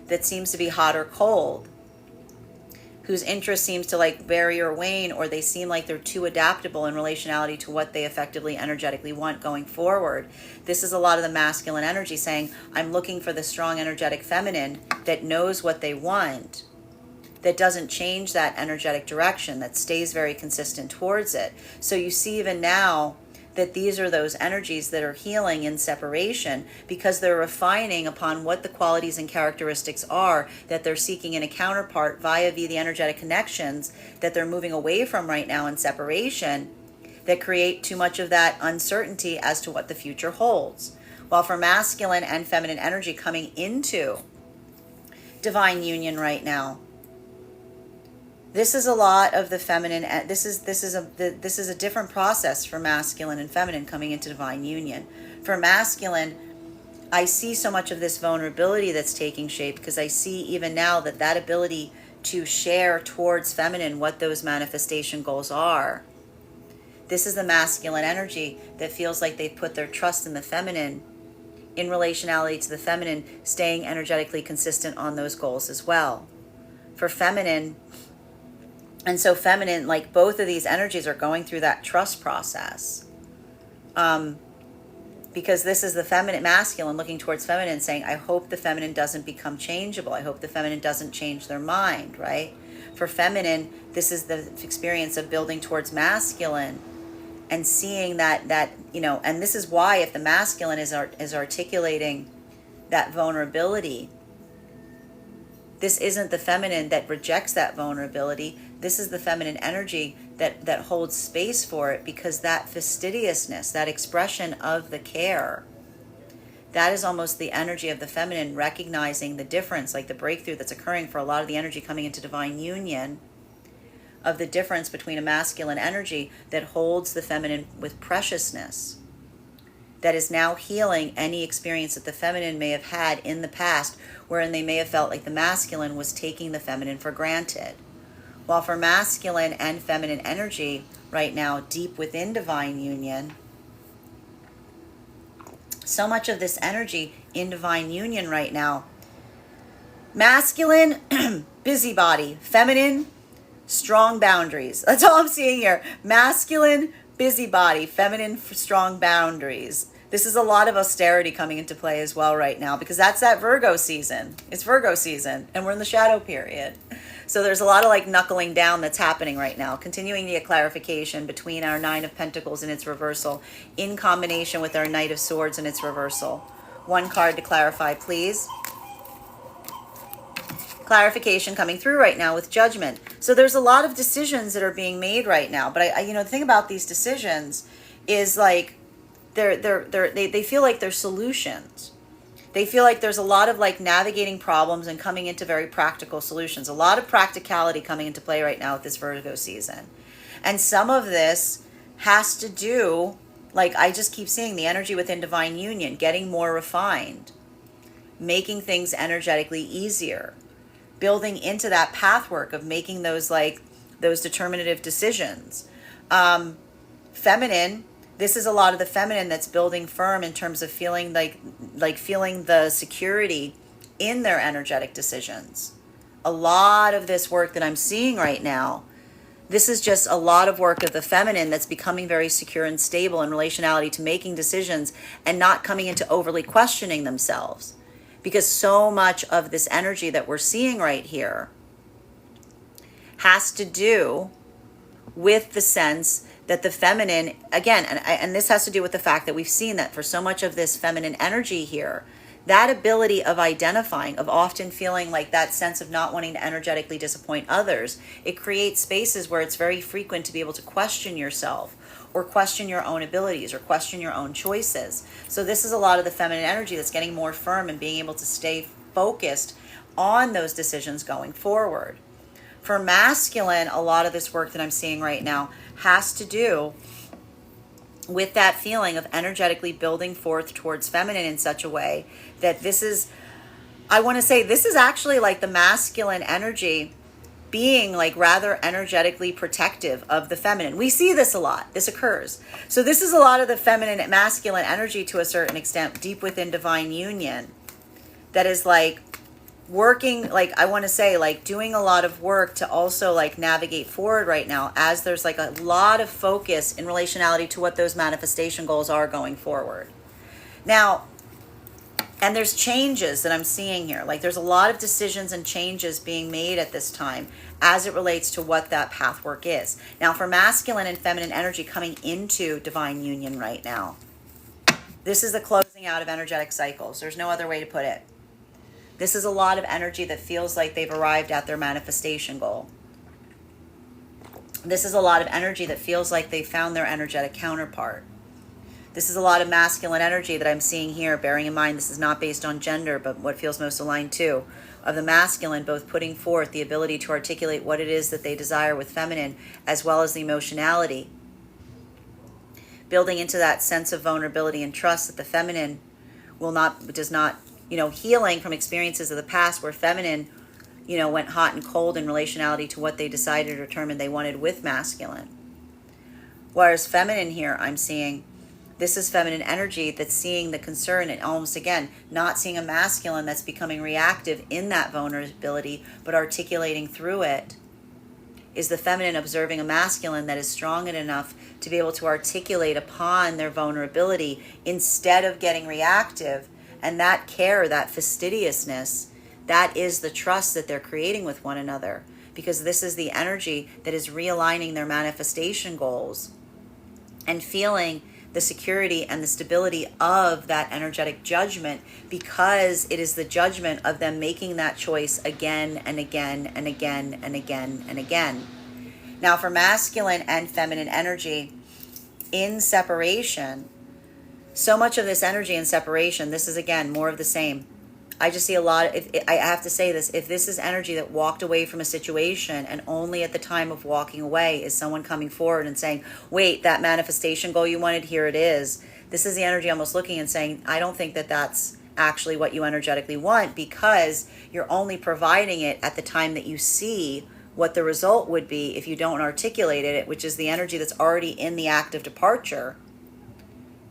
that seems to be hot or cold, whose interest seems to like vary or wane, or they seem like they're too adaptable in relationality to what they effectively energetically want going forward. This is a lot of the masculine energy saying, I'm looking for the strong energetic feminine that knows what they want, that doesn't change that energetic direction, that stays very consistent towards it. So you see even now that these are those energies that are healing in separation because they're refining upon what the qualities and characteristics are that they're seeking in a counterpart via the energetic connections that they're moving away from right now in separation that create too much of that uncertainty as to what the future holds. While for masculine and feminine energy coming into divine union right now, this is a lot of the feminine. This is a different process for masculine and feminine coming into divine union. For masculine, I see so much of this vulnerability that's taking shape because I see even now that ability to share towards feminine what those manifestation goals are. This is the masculine energy that feels like they've put their trust in the feminine in relationality to the feminine, staying energetically consistent on those goals as well. For feminine, and so feminine, like both of these energies are going through that trust process. Because this is the feminine, masculine looking towards feminine saying, I hope the feminine doesn't become changeable. I hope the feminine doesn't change their mind, right? For feminine, this is the experience of building towards masculine and seeing that, and this is why if the masculine is articulating that vulnerability, this isn't the feminine that rejects that vulnerability. This is the feminine energy that holds space for it because that fastidiousness, that expression of the care, that is almost the energy of the feminine recognizing the difference, like the breakthrough that's occurring for a lot of the energy coming into divine union, of the difference between a masculine energy that holds the feminine with preciousness, that is now healing any experience that the feminine may have had in the past wherein they may have felt like the masculine was taking the feminine for granted. While for masculine and feminine energy right now, deep within divine union, so much of this energy in divine union right now, masculine, busybody, feminine, strong boundaries. That's all I'm seeing here. Masculine, busybody, feminine, strong boundaries. This is a lot of austerity coming into play as well right now because that's that Virgo season. It's Virgo season and we're in the shadow period. So there's a lot of like knuckling down that's happening right now, continuing the clarification between our Nine of Pentacles and its reversal in combination with our Knight of Swords and its reversal. One card to clarify, please. Clarification coming through right now with Judgment. So there's a lot of decisions that are being made right now. But the thing about these decisions is like they feel like they're solutions. They feel like there's a lot of like navigating problems and coming into very practical solutions. A lot of practicality coming into play right now with this Virgo season. And some of this has to do, like I just keep seeing the energy within divine union, getting more refined, making things energetically easier, building into that pathwork of making those determinative decisions. Feminine, this is a lot of the feminine that's building firm in terms of feeling like feeling the security in their energetic decisions. A lot of this work that I'm seeing right now, this is just a lot of work of the feminine that's becoming very secure and stable in relationality to making decisions and not coming into overly questioning themselves. Because so much of this energy that we're seeing right here has to do with the sense that the feminine, again, and this has to do with the fact that we've seen that for so much of this feminine energy here, That ability of identifying, of often feeling like that sense of not wanting to energetically disappoint others, it creates spaces where it's very frequent to be able to question yourself or question your own abilities or question your own choices. So this is a lot of the feminine energy that's getting more firm and being able to stay focused on those decisions going forward. For masculine, a lot of this work that I'm seeing right now has to do with that feeling of energetically building forth towards feminine in such a way that this is, I want to say, this is actually like the masculine energy being like rather energetically protective of the feminine. We see this a lot. This occurs. So this is a lot of the feminine and masculine energy to a certain extent deep within divine union that is like working, like I want to say, like doing a lot of work to also like navigate forward right now, as there's like a lot of focus in relationality to what those manifestation goals are going forward. Now, and there's changes that I'm seeing here. Like there's a lot of decisions and changes being made at this time as it relates to what that path work is. Now, for masculine and feminine energy coming into divine union right now, this is the closing out of energetic cycles. There's no other way to put it. This is a lot of energy that feels like they've arrived at their manifestation goal. This is a lot of energy that feels like they found their energetic counterpart. This is a lot of masculine energy that I'm seeing here, bearing in mind this is not based on gender, but what feels most aligned to, of the masculine both putting forth the ability to articulate what it is that they desire with feminine, as well as the emotionality, building into that sense of vulnerability and trust that the feminine does not, healing from experiences of the past where feminine, went hot and cold in relationality to what they decided or determined they wanted with masculine. Whereas feminine here, I'm seeing, this is feminine energy that's seeing the concern and almost, again, not seeing a masculine that's becoming reactive in that vulnerability, but articulating through it. Is the feminine observing a masculine that is strong enough to be able to articulate upon their vulnerability instead of getting reactive. And that care, that fastidiousness, that is the trust that they're creating with one another, because this is the energy that is realigning their manifestation goals and feeling the security and the stability of that energetic judgment, because it is the judgment of them making that choice again and again and again and again and again. Now, for masculine and feminine energy in separation, so much of this energy in separation, this is again more of the same. I just see a lot, I have to say this, if this is energy that walked away from a situation and only at the time of walking away is someone coming forward and saying, wait, that manifestation goal you wanted, here it is. This is the energy almost looking and saying, I don't think that that's actually what you energetically want, because you're only providing it at the time that you see what the result would be if you don't articulate it, which is the energy that's already in the act of departure.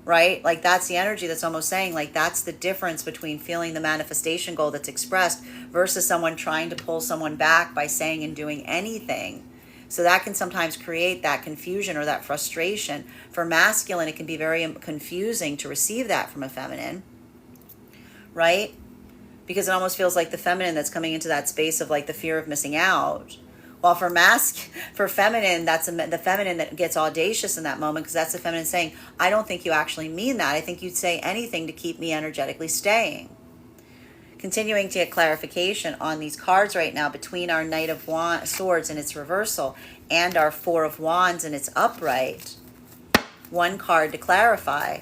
Right? Like that's the energy that's almost saying, like that's the difference between feeling the manifestation goal that's expressed versus someone trying to pull someone back by saying and doing anything. So that can sometimes create that confusion or that frustration. For masculine, it can be very confusing to receive that from a feminine, right? Because it almost feels like the feminine that's coming into that space of like the fear of missing out. While for feminine, that's the feminine that gets audacious in that moment, because that's the feminine saying, I don't think you actually mean that. I think you'd say anything to keep me energetically staying. Continuing to get clarification on these cards right now between our Knight of Swords in its reversal and our Four of Wands in its upright. One card to clarify.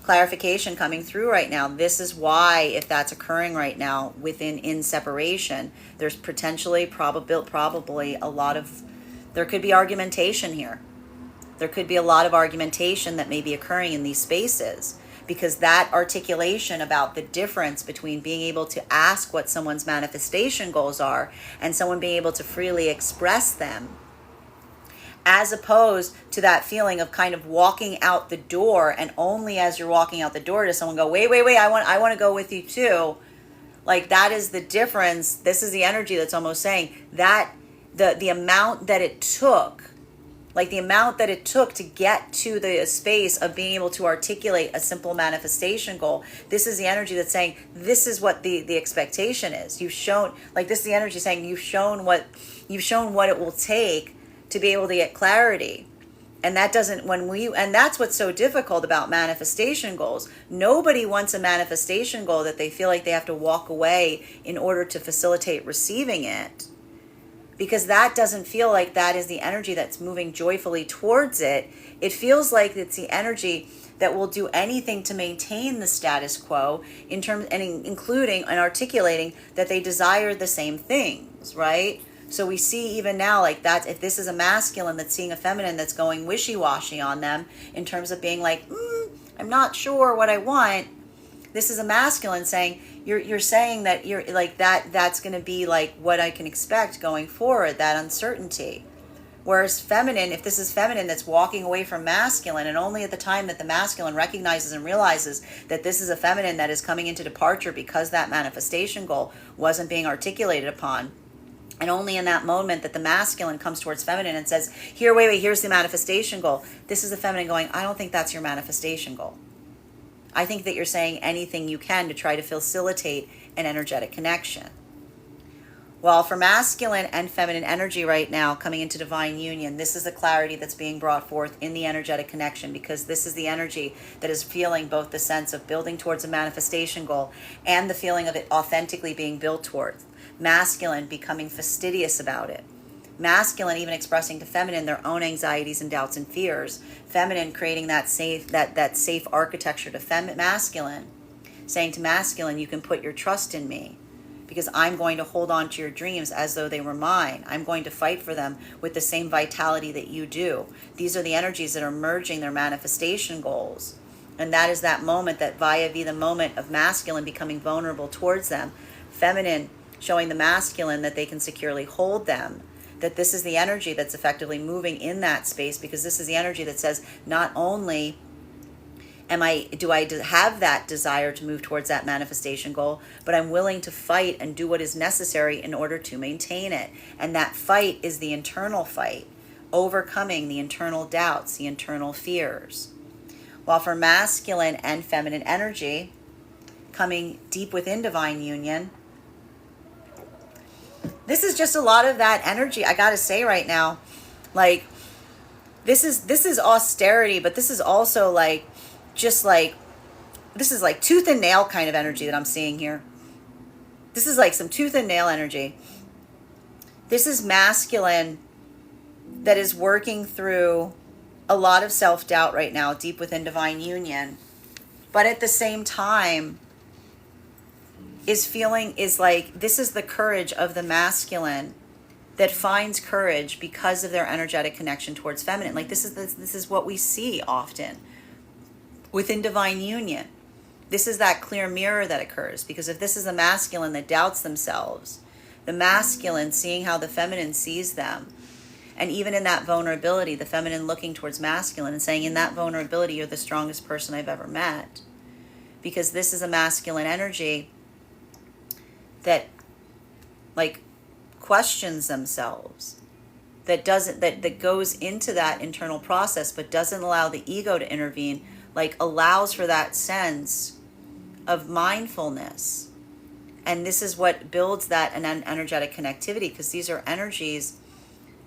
Clarification coming through right now. This is why, if that's occurring right now in separation, there's potentially probably a lot of, there could be argumentation here. There could be a lot of argumentation that may be occurring in these spaces, because that articulation about the difference between being able to ask what someone's manifestation goals are and someone being able to freely express them, as opposed to that feeling of kind of walking out the door, and only as you're walking out the door does someone go, wait, I want to go with you too. Like that is the difference. This is the energy that's almost saying that the amount that it took, like the amount that it took to get to the space of being able to articulate a simple manifestation goal. This is the energy that's saying, this is what the expectation is. You've shown, like this is the energy saying you've shown what it will take to be able to get clarity. And that doesn't, and that's what's so difficult about manifestation goals. Nobody wants a manifestation goal that they feel like they have to walk away in order to facilitate receiving it, because that doesn't feel like that is the energy that's moving joyfully towards it. It feels like it's the energy that will do anything to maintain the status quo, in terms, and including and articulating that they desire the same things, right? So we see even now, like, that if this is a masculine that's seeing a feminine that's going wishy-washy on them in terms of being like, I'm not sure what I want. This is a masculine saying, you're saying that you're like that's going to be like what I can expect going forward, that uncertainty. Whereas feminine, if this is feminine that's walking away from masculine, and only at the time that the masculine recognizes and realizes that this is a feminine that is coming into departure because that manifestation goal wasn't being articulated upon, and only in that moment that the masculine comes towards feminine and says, here's the manifestation goal. This is the feminine going, I don't think that's your manifestation goal. I think that you're saying anything you can to try to facilitate an energetic connection. Well, for masculine and feminine energy right now coming into divine union, this is the clarity that's being brought forth in the energetic connection, because this is the energy that is feeling both the sense of building towards a manifestation goal and the feeling of it authentically being built towards. Masculine becoming fastidious about it. Masculine even expressing to feminine their own anxieties and doubts and fears. Feminine creating that safe architecture to masculine, saying to masculine, you can put your trust in me, because I'm going to hold on to your dreams as though they were mine. I'm going to fight for them with the same vitality that you do. These are the energies that are merging their manifestation goals. And that is that moment, that via the moment of masculine becoming vulnerable towards them, feminine showing the masculine that they can securely hold them, that this is the energy that's effectively moving in that space, because this is the energy that says, not only do I have that desire to move towards that manifestation goal, but I'm willing to fight and do what is necessary in order to maintain it. And that fight is the internal fight, overcoming the internal doubts, the internal fears. While for masculine and feminine energy coming deep within divine union, this is just a lot of that energy. I gotta say right now, like, this is austerity, but this is also like, this is like tooth and nail kind of energy that I'm seeing here. This is like some tooth and nail energy. This is masculine that is working through a lot of self-doubt right now, deep within divine union, but at the same time is like, this is the courage of the masculine that finds courage because of their energetic connection towards feminine. Like, this is what we see often within divine union. This is that clear mirror that occurs, because if this is a masculine that doubts themselves, the masculine seeing how the feminine sees them, and even in that vulnerability, the feminine looking towards masculine and saying, in that vulnerability, you're the strongest person I've ever met. Because this is a masculine energy that, like, questions themselves, that goes into that internal process, but doesn't allow the ego to intervene, like allows for that sense of mindfulness. And this is what builds that an energetic connectivity, because these are energies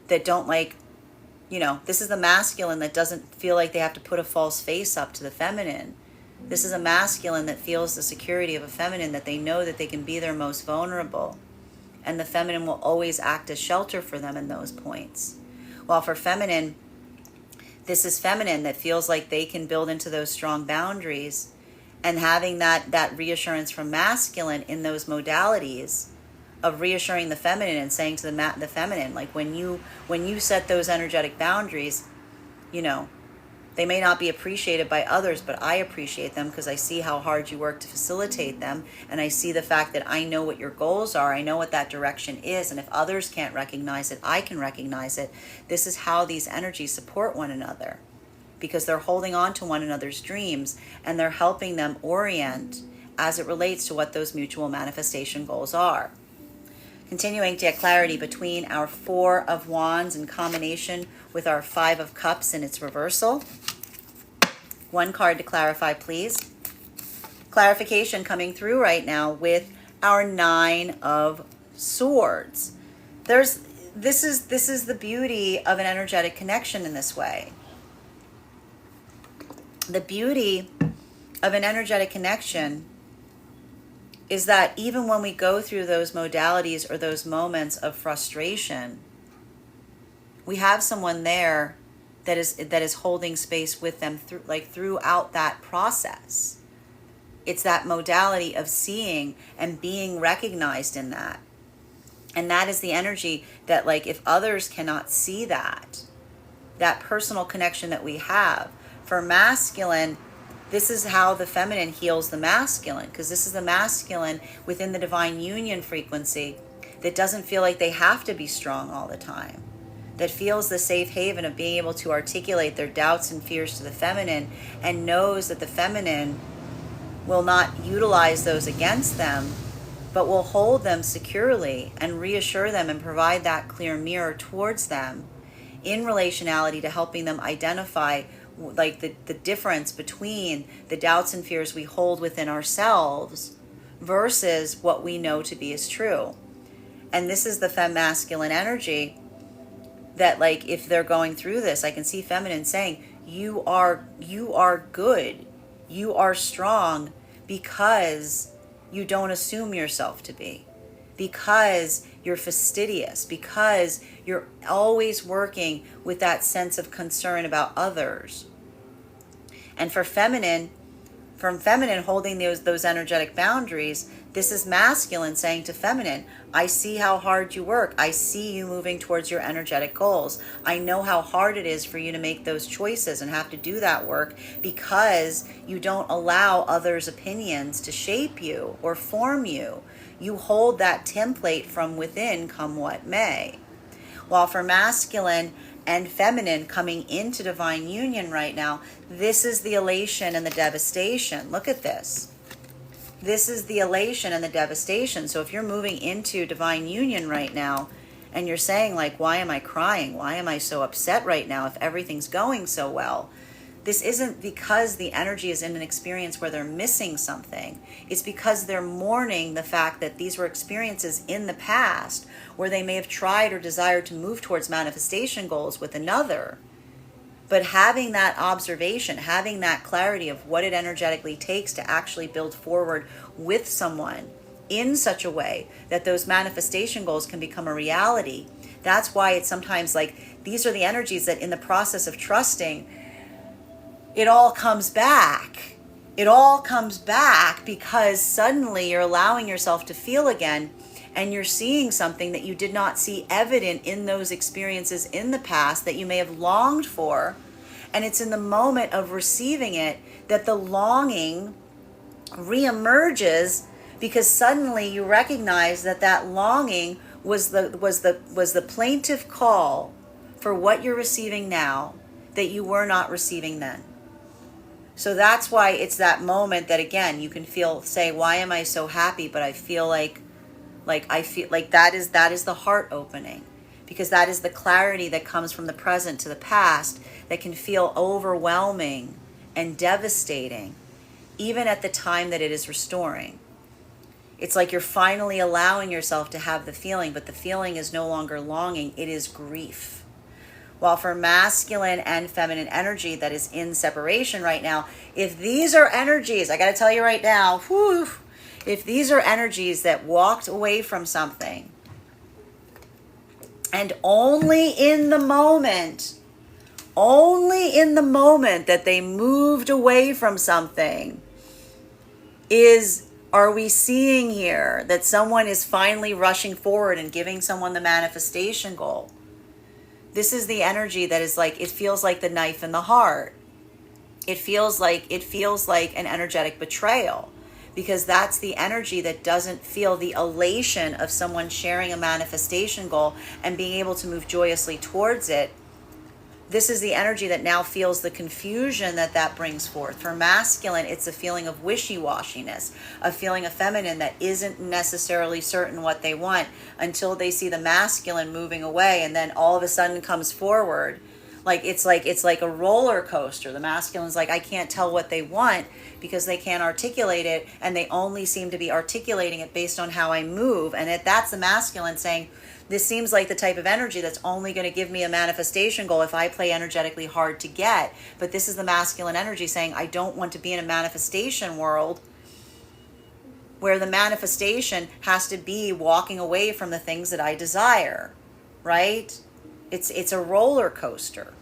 that don't, like, this is the masculine that doesn't feel like they have to put a false face up to the feminine. This is a masculine that feels the security of a feminine, that they know that they can be their most vulnerable, and the feminine will always act as shelter for them in those points. While for feminine, this is feminine that feels like they can build into those strong boundaries, and having that reassurance from masculine in those modalities of reassuring the feminine and saying to the feminine, like, when you set those energetic boundaries, they may not be appreciated by others, but I appreciate them because I see how hard you work to facilitate them. And I see the fact that I know what your goals are. I know what that direction is. And if others can't recognize it, I can recognize it. This is how these energies support one another, because they're holding on to one another's dreams, and they're helping them orient as it relates to what those mutual manifestation goals are. Continuing to get clarity between our Four of Wands in combination with our Five of Cups in its reversal. One card to clarify, please. Clarification coming through right now with our Nine of Swords. This is the beauty of an energetic connection in this way. the beauty of an energetic connection is that even when we go through those modalities or those moments of frustration, we have someone there that is holding space with them throughout that process. It's that modality of seeing and being recognized in that. And that is the energy that, like, if others cannot see that personal connection that we have. For masculine, this is how the feminine heals the masculine, because this is the masculine within the divine union frequency that doesn't feel like they have to be strong all the time, that feels the safe haven of being able to articulate their doubts and fears to the feminine, and knows that the feminine will not utilize those against them, but will hold them securely and reassure them and provide that clear mirror towards them in relationality to helping them identify like the difference between the doubts and fears we hold within ourselves versus what we know to be as true. And this is the femme masculine energy that, like, if they're going through this, I can see feminine saying, you are good, you are strong, because you don't assume yourself to be, because you're fastidious, because you're always working with that sense of concern about others. And for feminine, from feminine holding those energetic boundaries, this is masculine saying to feminine, I see how hard you work. I see you moving towards your energetic goals. I know how hard it is for you to make those choices and have to do that work because you don't allow others' opinions to shape you or form you. You hold that template from within, come what may. While for masculine and feminine coming into divine union right now, this is the elation and the devastation. Look at this. This is the elation and the devastation. So if you're moving into divine union right now and you're saying, like, why am I crying? Why am I so upset right now if everything's going so well? This isn't because the energy is in an experience where they're missing something. It's because they're mourning the fact that these were experiences in the past where they may have tried or desired to move towards manifestation goals with another. But having that observation, having that clarity of what it energetically takes to actually build forward with someone in such a way that those manifestation goals can become a reality. That's why it's sometimes like these are the energies that in the process of trusting, it all comes back. It all comes back because suddenly you're allowing yourself to feel again, and you're seeing something that you did not see evident in those experiences in the past that you may have longed for. And it's in the moment of receiving it that the longing reemerges, because suddenly you recognize that that longing was the plaintive call for what you're receiving now that you were not receiving then. So that's why it's that moment that, again, you can say, why am I so happy? But I feel like that is the heart opening, because that is the clarity that comes from the present to the past that can feel overwhelming and devastating, even at the time that it is restoring. It's like you're finally allowing yourself to have the feeling, but the feeling is no longer longing, it is grief. While for masculine and feminine energy that is in separation right now, if these are energies, I got to tell you right now, if these are energies that walked away from something, and only in the moment that they moved away from something, are we seeing here that someone is finally rushing forward and giving someone the manifestation goal? This is the energy that is like, it feels like the knife in the heart. It feels like an energetic betrayal, because that's the energy that doesn't feel the elation of someone sharing a manifestation goal and being able to move joyously towards it. This is the energy that now feels the confusion that brings forth. For masculine, it's a feeling of wishy-washiness, a feeling of feminine that isn't necessarily certain what they want until they see the masculine moving away, and then all of a sudden comes forward. Like it's like a roller coaster. The masculine's like, I can't tell what they want because they can't articulate it, and they only seem to be articulating it based on how I move. And that's the masculine saying, this seems like the type of energy that's only going to give me a manifestation goal if I play energetically hard to get. But this is the masculine energy saying, I don't want to be in a manifestation world where the manifestation has to be walking away from the things that I desire, right? It's a roller coaster.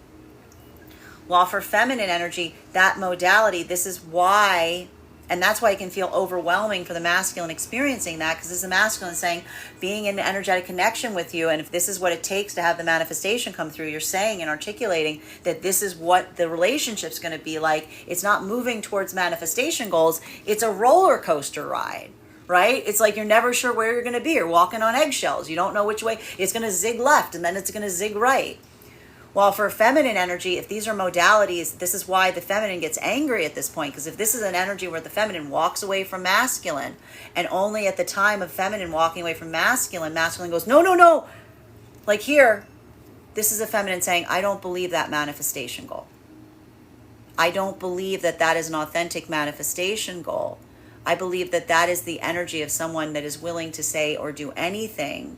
While for feminine energy, that modality, this is why, and that's why it can feel overwhelming for the masculine experiencing that, because this is the masculine saying, being in energetic connection with you, and if this is what it takes to have the manifestation come through, you're saying and articulating that this is what the relationship's going to be like. It's not moving towards manifestation goals. It's a roller coaster ride. Right? It's like you're never sure where you're going to be. You're walking on eggshells. You don't know which way. It's going to zig left and then it's going to zig right. While for feminine energy, if these are modalities, this is why the feminine gets angry at this point. Because if this is an energy where the feminine walks away from masculine, and only at the time of feminine walking away from masculine, masculine goes, no, no, no. Like here, this is a feminine saying, I don't believe that manifestation goal. I don't believe that that is an authentic manifestation goal. I believe that that is the energy of someone that is willing to say or do anything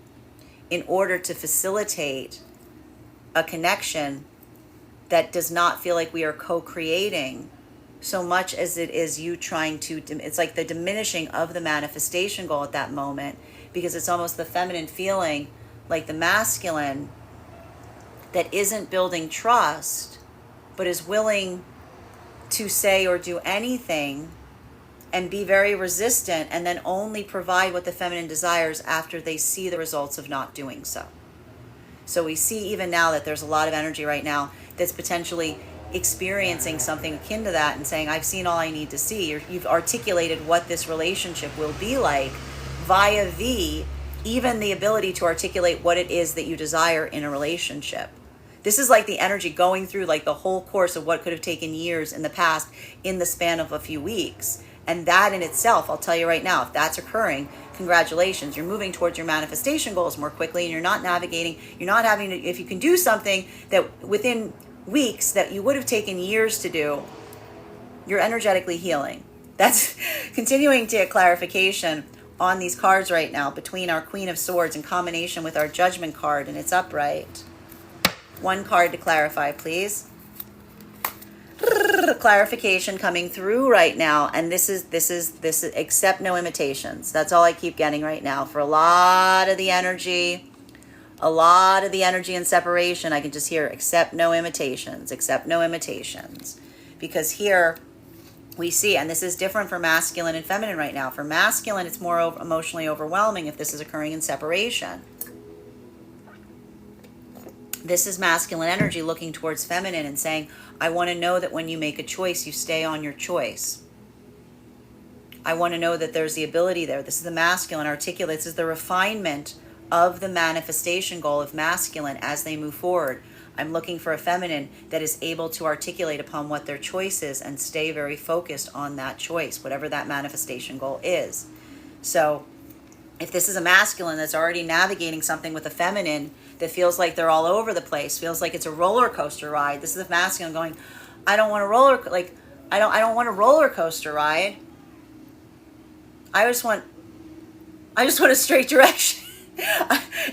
in order to facilitate a connection that does not feel like we are co-creating so much as it is you trying to, it's like the diminishing of the manifestation goal at that moment, because it's almost the feminine feeling like the masculine that isn't building trust, but is willing to say or do anything and be very resistant, and then only provide what the feminine desires after they see the results of not doing so. So we see even now that there's a lot of energy right now that's potentially experiencing something akin to that and saying, I've seen all I need to see. You've articulated what this relationship will be like via even the ability to articulate what it is that you desire in a relationship. This is like the energy going through like the whole course of what could have taken years in the past in the span of a few weeks. And that in itself, I'll tell you right now, if that's occurring, congratulations. You're moving towards your manifestation goals more quickly, and you're not navigating, you're not having to, if you can do something that within weeks that you would have taken years to do, you're energetically healing. That's continuing to get clarification on these cards right now between our Queen of Swords in combination with our Judgment card, and it's upright. One card to clarify, please. Clarification coming through right now, and this is accept no imitations. That's all I keep getting right now for a lot of the energy and separation. I can just hear accept no imitations, because here we see, and this is different for masculine and feminine right now. For masculine, it's more emotionally overwhelming if this is occurring in separation. This is masculine energy looking towards feminine and saying, I want to know that when you make a choice, you stay on your choice. I want to know that there's the ability there. This is the masculine articulate. This is the refinement of the manifestation goal of masculine as they move forward. I'm looking for a feminine that is able to articulate upon what their choice is and stay very focused on that choice, whatever that manifestation goal is. So if this is a masculine that's already navigating something with a feminine that feels like they're all over the place, feels like it's a roller coaster ride. This is the masculine going, I don't want a roller coaster ride. I just want a straight direction.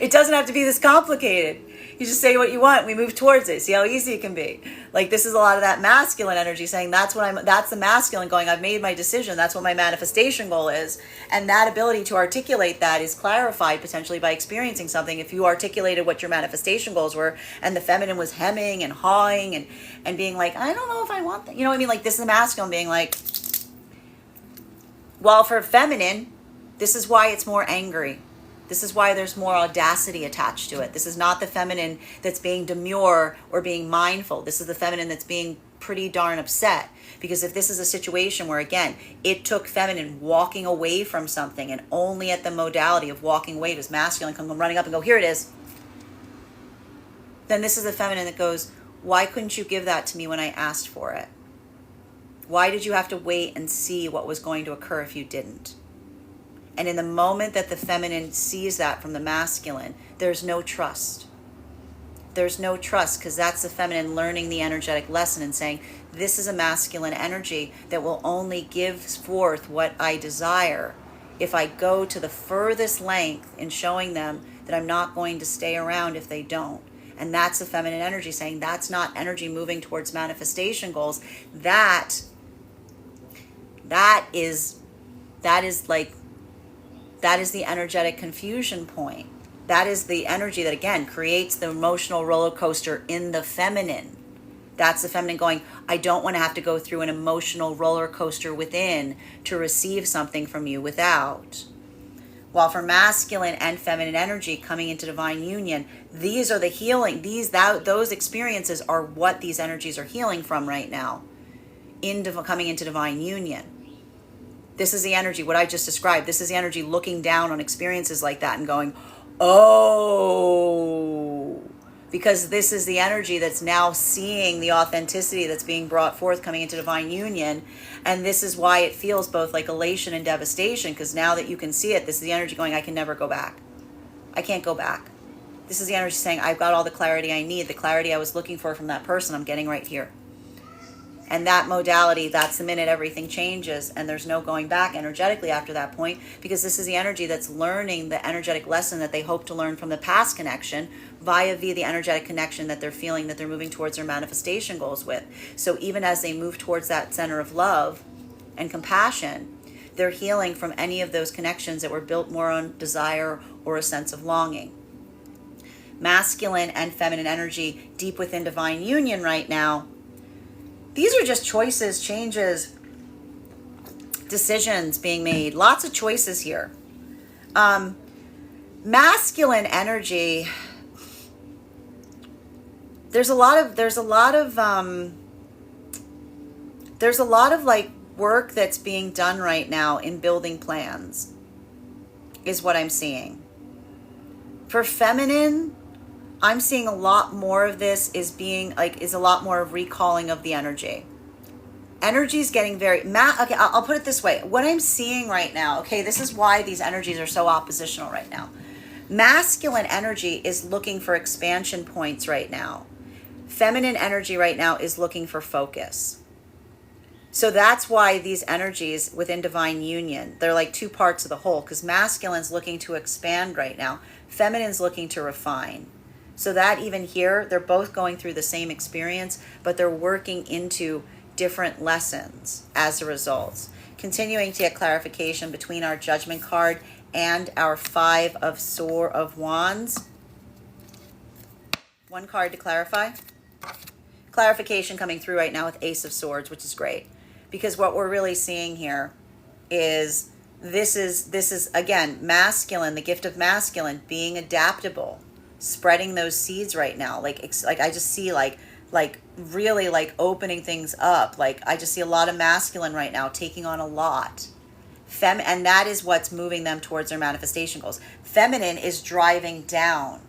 It doesn't have to be this complicated. You just say what you want. We move towards it. See how easy it can be. Like this is a lot of that masculine energy saying that's the masculine going, I've made my decision. That's what my manifestation goal is. And that ability to articulate that is clarified potentially by experiencing something. If you articulated what your manifestation goals were and the feminine was hemming and hawing and being like, I don't know if I want that. You know what I mean? Like this is the masculine being like, well, for feminine, this is why it's more angry. This is why there's more audacity attached to it. This is not the feminine that's being demure or being mindful. This is the feminine that's being pretty darn upset. Because if this is a situation where, again, it took feminine walking away from something, and only at the modality of walking away does masculine come running up and go, here it is. Then this is the feminine that goes, why couldn't you give that to me when I asked for it? Why did you have to wait and see what was going to occur if you didn't? And in the moment that the feminine sees that from the masculine, there's no trust. There's no trust, because that's the feminine learning the energetic lesson and saying, this is a masculine energy that will only give forth what I desire if I go to the furthest length in showing them that I'm not going to stay around if they don't. And that's the feminine energy saying, that's not energy moving towards manifestation goals. That is the energetic confusion point. That is the energy that, again, creates the emotional roller coaster in the feminine. That's the feminine going, I don't want to have to go through an emotional roller coaster within to receive something from you without. While for masculine and feminine energy coming into divine union, these are the healing. Those experiences are what these energies are healing from right now, coming into divine union. This is the energy, what I just described. This is the energy looking down on experiences like that and going, oh, because this is the energy that's now seeing the authenticity that's being brought forth coming into divine union. And this is why it feels both like elation and devastation, because now that you can see it, this is the energy going, I can never go back. I can't go back. This is the energy saying, I've got all the clarity I need. The clarity I was looking for from that person, I'm getting right here. And that modality, that's the minute everything changes, and there's no going back energetically after that point, because this is the energy that's learning the energetic lesson that they hope to learn from the past connection via the energetic connection that they're feeling that they're moving towards their manifestation goals with. So even as they move towards that center of love and compassion, they're healing from any of those connections that were built more on desire or a sense of longing. Masculine and feminine energy deep within divine union right now, these are just choices, changes, decisions being made. Lots of choices here. Masculine energy, there's a lot of like work that's being done right now in building plans, is what I'm seeing. For feminine, I'm seeing a lot more of this is a lot more of recalling of the energy. Energy is getting very, okay, I'll put it this way. What I'm seeing right now, okay, this is why these energies are so oppositional right now. Masculine energy is looking for expansion points right now. Feminine energy right now is looking for focus. So that's why these energies within divine union, they're like two parts of the whole, because masculine's looking to expand right now. Feminine's looking to refine. So that even here, they're both going through the same experience, but they're working into different lessons as a result. Continuing to get clarification between our Judgment card and our Five of Wands. One card to clarify. Clarification coming through right now with Ace of Swords, which is great. Because what we're really seeing here is this is again, masculine, the gift of masculine, being adaptable. Spreading those seeds right now, like I just see like really like opening things up. Like I just see a lot of masculine right now taking on a lot. And that is what's moving them towards their manifestation goals. Feminine is driving down.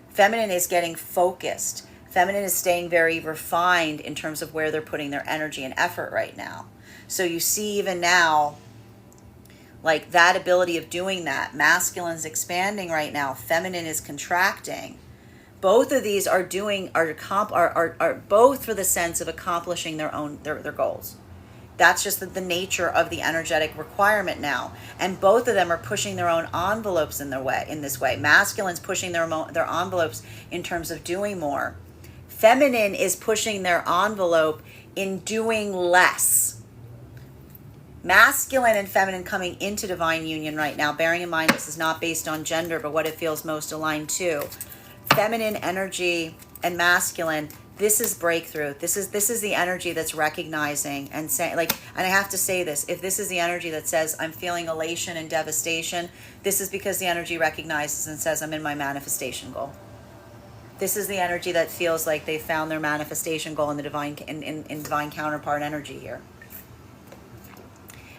Feminine is getting focused. Feminine is staying very refined in terms of where they're putting their energy and effort right now. So you see even now, like that ability of doing that. Masculine is expanding right now. Feminine is contracting. Both of these are both for the sense of accomplishing their goals. That's just the nature of the energetic requirement now. And both of them are pushing their own envelopes in this way. Masculine's pushing their envelopes in terms of doing more. Feminine is pushing their envelope in doing less. Masculine and feminine coming into divine union right now, bearing in mind this is not based on gender, but what it feels most aligned to. Feminine energy and masculine, this is breakthrough. This is the energy that's recognizing and saying, like, and I have to say this, if this is the energy that says I'm feeling elation and devastation, this is because the energy recognizes and says I'm in my manifestation goal. This is the energy that feels like they found their manifestation goal in the divine in divine counterpart energy here.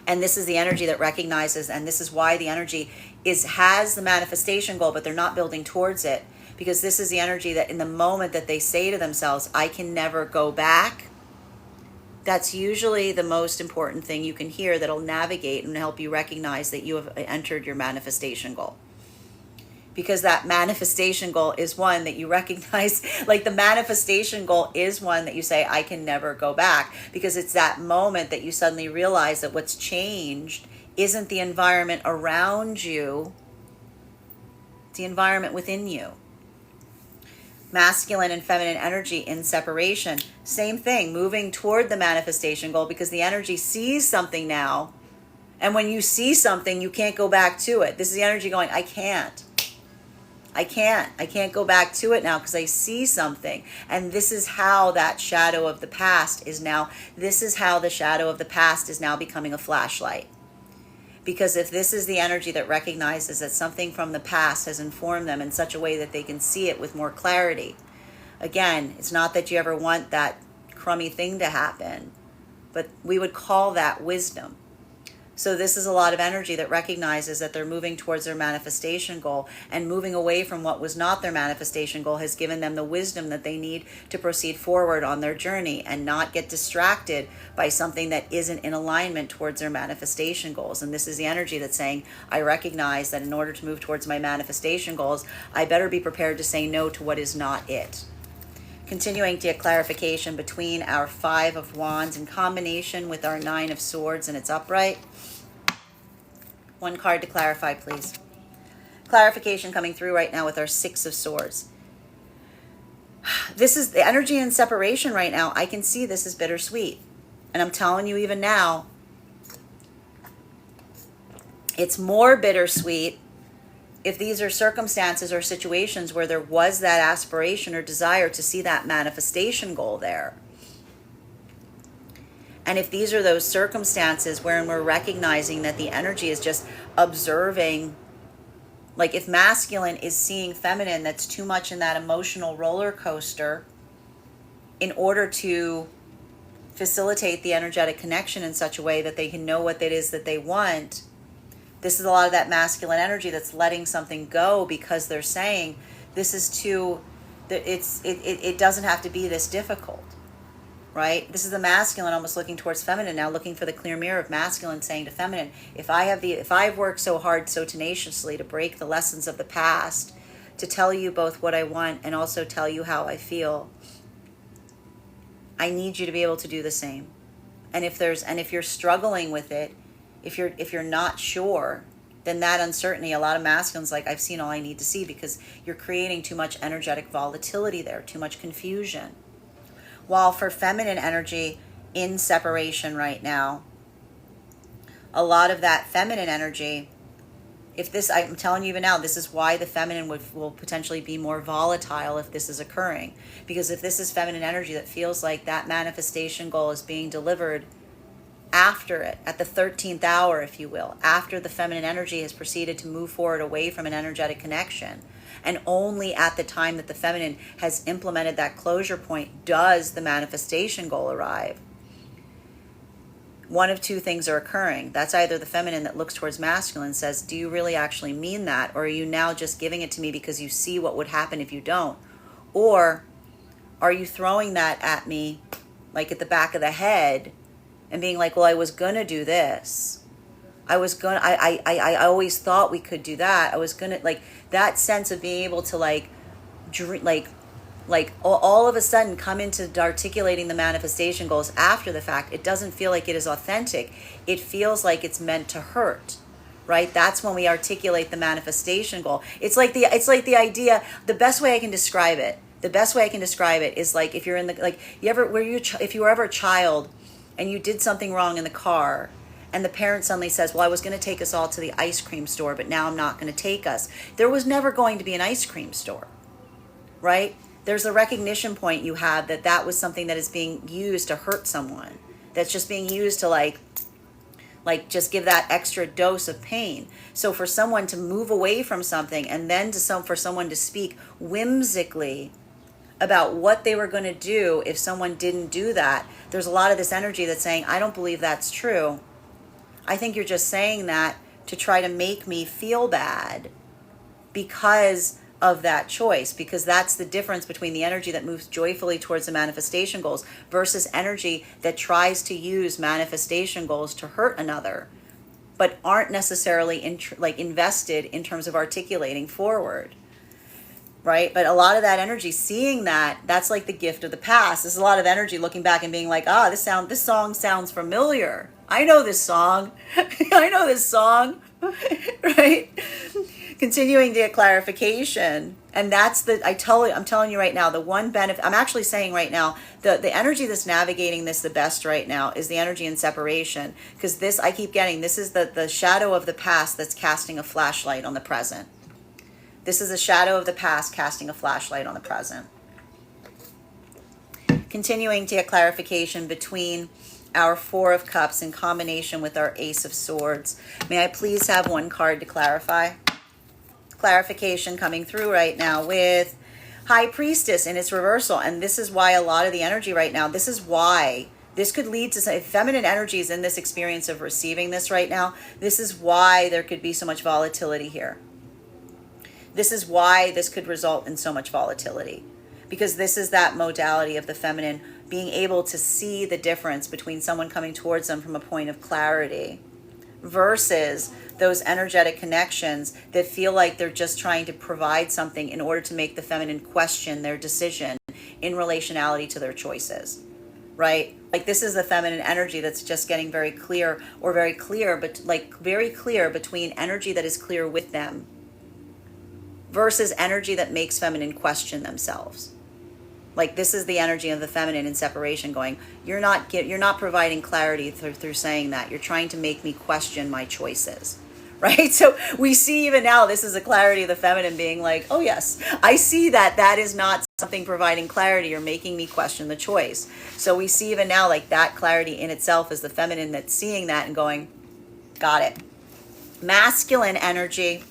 And this is the energy that recognizes, and this is why the energy has the manifestation goal, but they're not building towards it. Because this is the energy that in the moment that they say to themselves, I can never go back, that's usually the most important thing you can hear that'll navigate and help you recognize that you have entered your manifestation goal. because that manifestation goal is one that you recognize. Like, the manifestation goal is one that you say, I can never go back, because it's that moment that you suddenly realize that what's changed isn't the environment around you, it's the environment within you. Masculine and feminine energy in separation, same thing, moving toward the manifestation goal, because the energy sees something now. And when you see something, you can't go back to it. This is the energy going, I can't go back to it now because I see something. And this is how that shadow of the past is now, this is how the shadow of the past is now becoming a flashlight. Because if this is the energy that recognizes that something from the past has informed them in such a way that they can see it with more clarity. Again, it's not that you ever want that crummy thing to happen, but we would call that wisdom. So this is a lot of energy that recognizes that they're moving towards their manifestation goal, and moving away from what was not their manifestation goal has given them the wisdom that they need to proceed forward on their journey and not get distracted by something that isn't in alignment towards their manifestation goals. And this is the energy that's saying, I recognize that in order to move towards my manifestation goals, I better be prepared to say no to what is not it. Continuing to get clarification between our 5 of Wands in combination with our 9 of Swords and its upright. One card to clarify, please. Clarification coming through right now with our 6 of Swords. This is the energy in separation right now. I can see this is bittersweet. And I'm telling you even now, it's more bittersweet if these are circumstances or situations where there was that aspiration or desire to see that manifestation goal there. And if these are those circumstances wherein we're recognizing that the energy is just observing, like if masculine is seeing feminine that's too much in that emotional roller coaster in order to facilitate the energetic connection in such a way that they can know what it is that they want, this is a lot of that masculine energy that's letting something go because they're saying this is too, it doesn't have to be this difficult. Right? This is the masculine almost looking towards feminine now, looking for the clear mirror of masculine saying to feminine, if I've worked so hard, so tenaciously to break the lessons of the past, to tell you both what I want and also tell you how I feel, I need you to be able to do the same. And if you're struggling with it, if you're not sure, then that uncertainty, a lot of masculines like, I've seen all I need to see, because you're creating too much energetic volatility there, too much confusion. While for feminine energy in separation right now, a lot of that feminine energy, I'm telling you even now, this is why the feminine will potentially be more volatile if this is occurring. Because if this is feminine energy that feels like that manifestation goal is being delivered after it, at the 13th hour, if you will, after the feminine energy has proceeded to move forward away from an energetic connection, and only at the time that the feminine has implemented that closure point does the manifestation goal arrive. One of two things are occurring. That's either the feminine that looks towards masculine says, do you really actually mean that? Or are you now just giving it to me because you see what would happen if you don't? Or are you throwing that at me like at the back of the head and being like, well, I was going to do this. I always thought we could do that. I was going to, like, that sense of being able to all of a sudden come into articulating the manifestation goals after the fact. It doesn't feel like it is authentic. It feels like it's meant to hurt, right? That's when we articulate the manifestation goal. It's like the idea, the best way I can describe it is like if you're in the, like, if you were ever a child and you did something wrong in the car, and the parent suddenly says, well, I was going to take us all to the ice cream store, but now I'm not going to take us. There was never going to be an ice cream store, right? There's a recognition point you have that was something that is being used to hurt someone. That's just being used to like just give that extra dose of pain. So for someone to move away from something and then for someone to speak whimsically about what they were going to do if someone didn't do that, there's a lot of this energy that's saying, I don't believe that's true. I think you're just saying that to try to make me feel bad because of that choice, because that's the difference between the energy that moves joyfully towards the manifestation goals versus energy that tries to use manifestation goals to hurt another but aren't necessarily invested in terms of articulating forward. Right? But a lot of that energy, seeing that's like the gift of the past. There's a lot of energy looking back and being like, this song sounds familiar. I know this song. I know this song. Right? Continuing to get clarification. And that's I'm telling you right now, the one benefit, I'm actually saying right now, the energy that's navigating this the best right now is the energy in separation. Because this, I keep getting, this is the shadow of the past that's casting a flashlight on the present. This is a shadow of the past casting a flashlight on the present. Continuing to get clarification between our Four of Cups in combination with our Ace of Swords. May I please have one card to clarify? Clarification coming through right now with High Priestess in its reversal. And this is why a lot of the energy right now, this is why this could lead to some feminine energies in this experience of receiving this right now. This is why there could be so much volatility here. This is why this could result in so much volatility, because this is that modality of the feminine being able to see the difference between someone coming towards them from a point of clarity versus those energetic connections that feel like they're just trying to provide something in order to make the feminine question their decision in relationality to their choices, right? Like this is the feminine energy that's just getting very clear, but like very clear between energy that is clear with them versus energy that makes feminine question themselves. Like this is the energy of the feminine in separation going, you're not providing clarity through saying that. You're trying to make me question my choices. Right? So we see even now, this is a clarity of the feminine being like, oh yes, I see that is not something providing clarity or making me question the choice. So we see even now like that clarity in itself is the feminine that's seeing that and going, got it. Masculine energy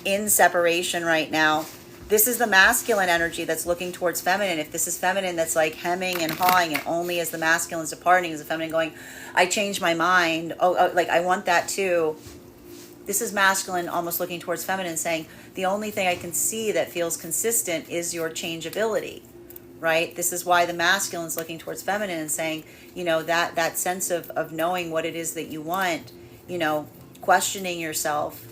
in separation right now. This is the masculine energy that's looking towards feminine. If this is feminine that's like hemming and hawing, and only as the masculine's departing is the feminine going, I changed my mind. Like I want that too. This is masculine almost looking towards feminine saying, the only thing I can see that feels consistent is your changeability, right? This is why the masculine's looking towards feminine and saying, that sense of knowing what it is that you want, questioning yourself,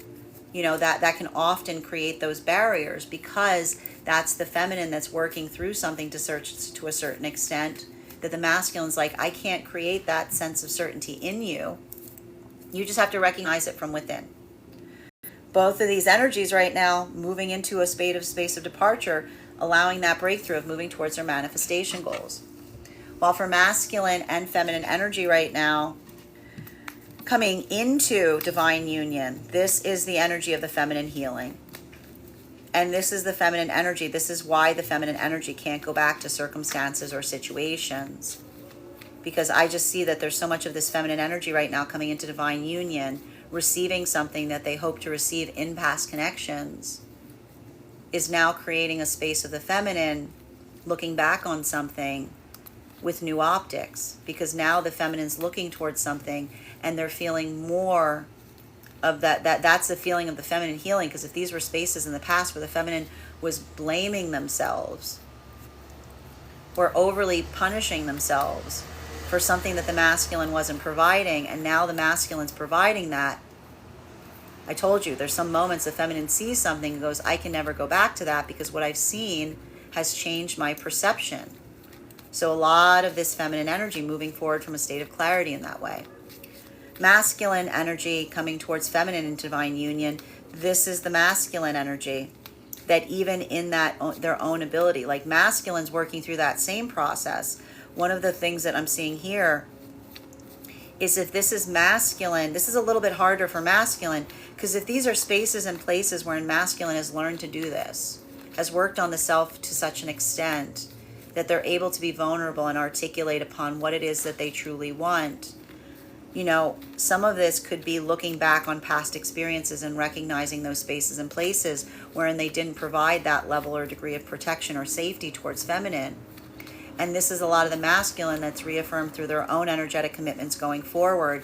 that can often create those barriers because that's the feminine that's working through something to a certain extent, that the masculine's like, I can't create that sense of certainty in you. You just have to recognize it from within. Both of these energies right now moving into a space of departure, allowing that breakthrough of moving towards their manifestation goals. While for masculine and feminine energy right now, coming into divine union, this is the energy of the feminine healing. And this is the feminine energy. This is why the feminine energy can't go back to circumstances or situations. Because I just see that there's so much of this feminine energy right now coming into divine union, receiving something that they hope to receive in past connections, is now creating a space of the feminine looking back on something with new optics. Because now the feminine's looking towards something and they're feeling more of that's the feeling of the feminine healing. Because if these were spaces in the past where the feminine was blaming themselves or overly punishing themselves for something that the masculine wasn't providing, and now the masculine's providing that, I told you, there's some moments the feminine sees something and goes, I can never go back to that because what I've seen has changed my perception. So a lot of this feminine energy moving forward from a state of clarity in that way. Masculine energy coming towards feminine in divine union. This is the masculine energy that even in that their own ability, like masculine's working through that same process. One of the things that I'm seeing here is if this is masculine, this is a little bit harder for masculine, because if these are spaces and places wherein masculine has learned to do this, has worked on the self to such an extent that they're able to be vulnerable and articulate upon what it is that they truly want. Some of this could be looking back on past experiences and recognizing those spaces and places wherein they didn't provide that level or degree of protection or safety towards feminine. And this is a lot of the masculine that's reaffirmed through their own energetic commitments going forward,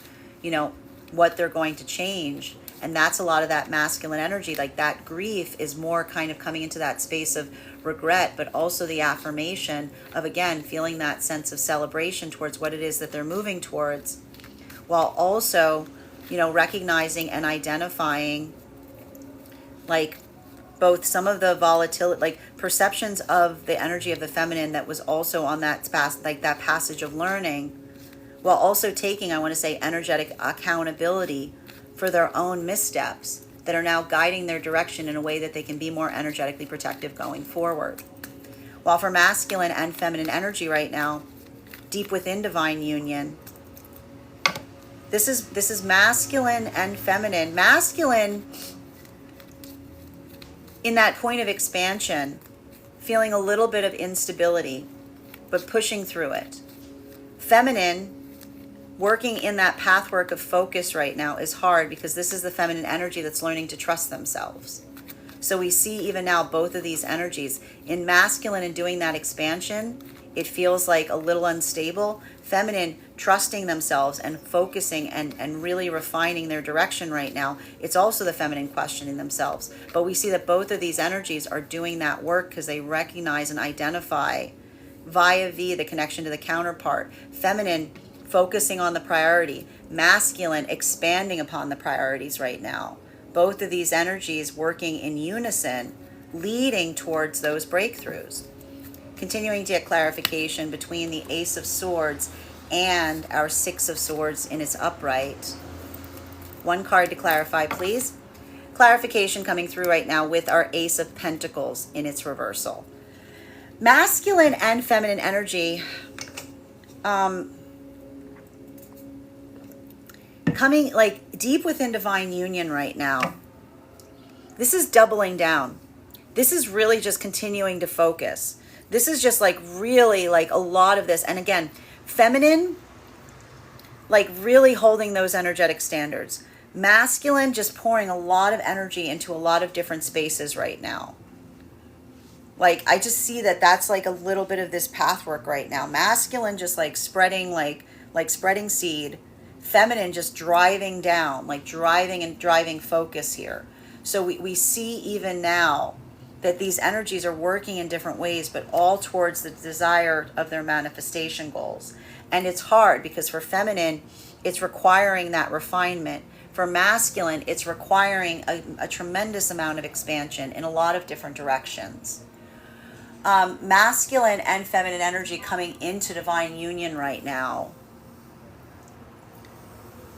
what they're going to change. And that's a lot of that masculine energy. Like that grief is more kind of coming into that space of regret, but also the affirmation of, again, feeling that sense of celebration towards what it is that they're moving towards, while also recognizing and identifying like both some of the volatility, like perceptions of the energy of the feminine that was also on that that passage of learning, while also taking, I want to say, energetic accountability for their own missteps that are now guiding their direction in a way that they can be more energetically protective going forward. While for masculine and feminine energy right now, deep within divine union, this is masculine and feminine. Masculine in that point of expansion, feeling a little bit of instability, but pushing through it. Feminine, working in that pathwork of focus right now is hard because this is the feminine energy that's learning to trust themselves. So we see even now both of these energies. In masculine and doing that expansion, it feels like a little unstable. Feminine, trusting themselves and focusing and really refining their direction right now. It's also the feminine questioning themselves. But we see that both of these energies are doing that work because they recognize and identify via the connection to the counterpart. Feminine, focusing on the priority. Masculine, expanding upon the priorities right now. Both of these energies working in unison, leading towards those breakthroughs. Continuing to get clarification between the Ace of Swords and our Six of Swords in its upright. One card to clarify, please. Clarification coming through right now with our Ace of Pentacles in its reversal. Masculine and feminine energy coming like deep within divine union right now. This is doubling down. This is really just continuing to focus. This is just like really like a lot of this. And again, feminine, like really holding those energetic standards. Masculine, just pouring a lot of energy into a lot of different spaces right now. Like, I just see that that's like a little bit of this pathwork right now. Masculine, just like spreading, like spreading seed. Feminine, just driving down, like driving focus here. So we see even now that these energies are working in different ways, but all towards the desire of their manifestation goals. And it's hard because for feminine, it's requiring that refinement. For masculine, it's requiring a tremendous amount of expansion in a lot of different directions. Masculine and feminine energy coming into divine union right now.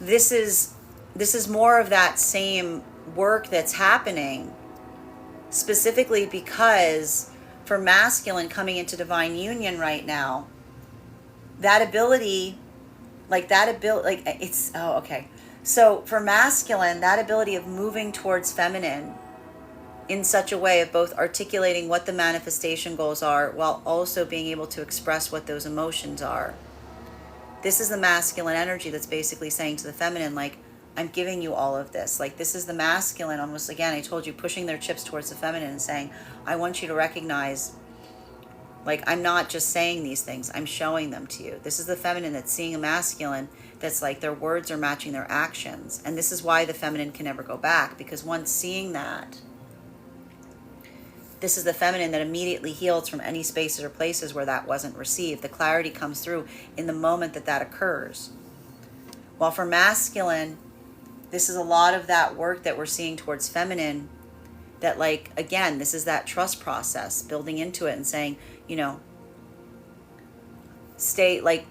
This is more of that same work that's happening, specifically because for masculine coming into divine union right now, that ability, so for masculine, that ability of moving towards feminine in such a way of both articulating what the manifestation goals are while also being able to express what those emotions are. This is the masculine energy that's basically saying to the feminine, like, I'm giving you all of this. Like, this is the masculine, almost, again, I told you, pushing their chips towards the feminine and saying, I want you to recognize, like, I'm not just saying these things, I'm showing them to you. This is the feminine that's seeing a masculine that's like their words are matching their actions. And this is why the feminine can never go back, because once seeing that, this is the feminine that immediately heals from any spaces or places where that wasn't received. The clarity comes through in the moment that that occurs. While for masculine, this is a lot of that work that we're seeing towards feminine that, like, again, this is that trust process, building into it and saying, you know, stay, like,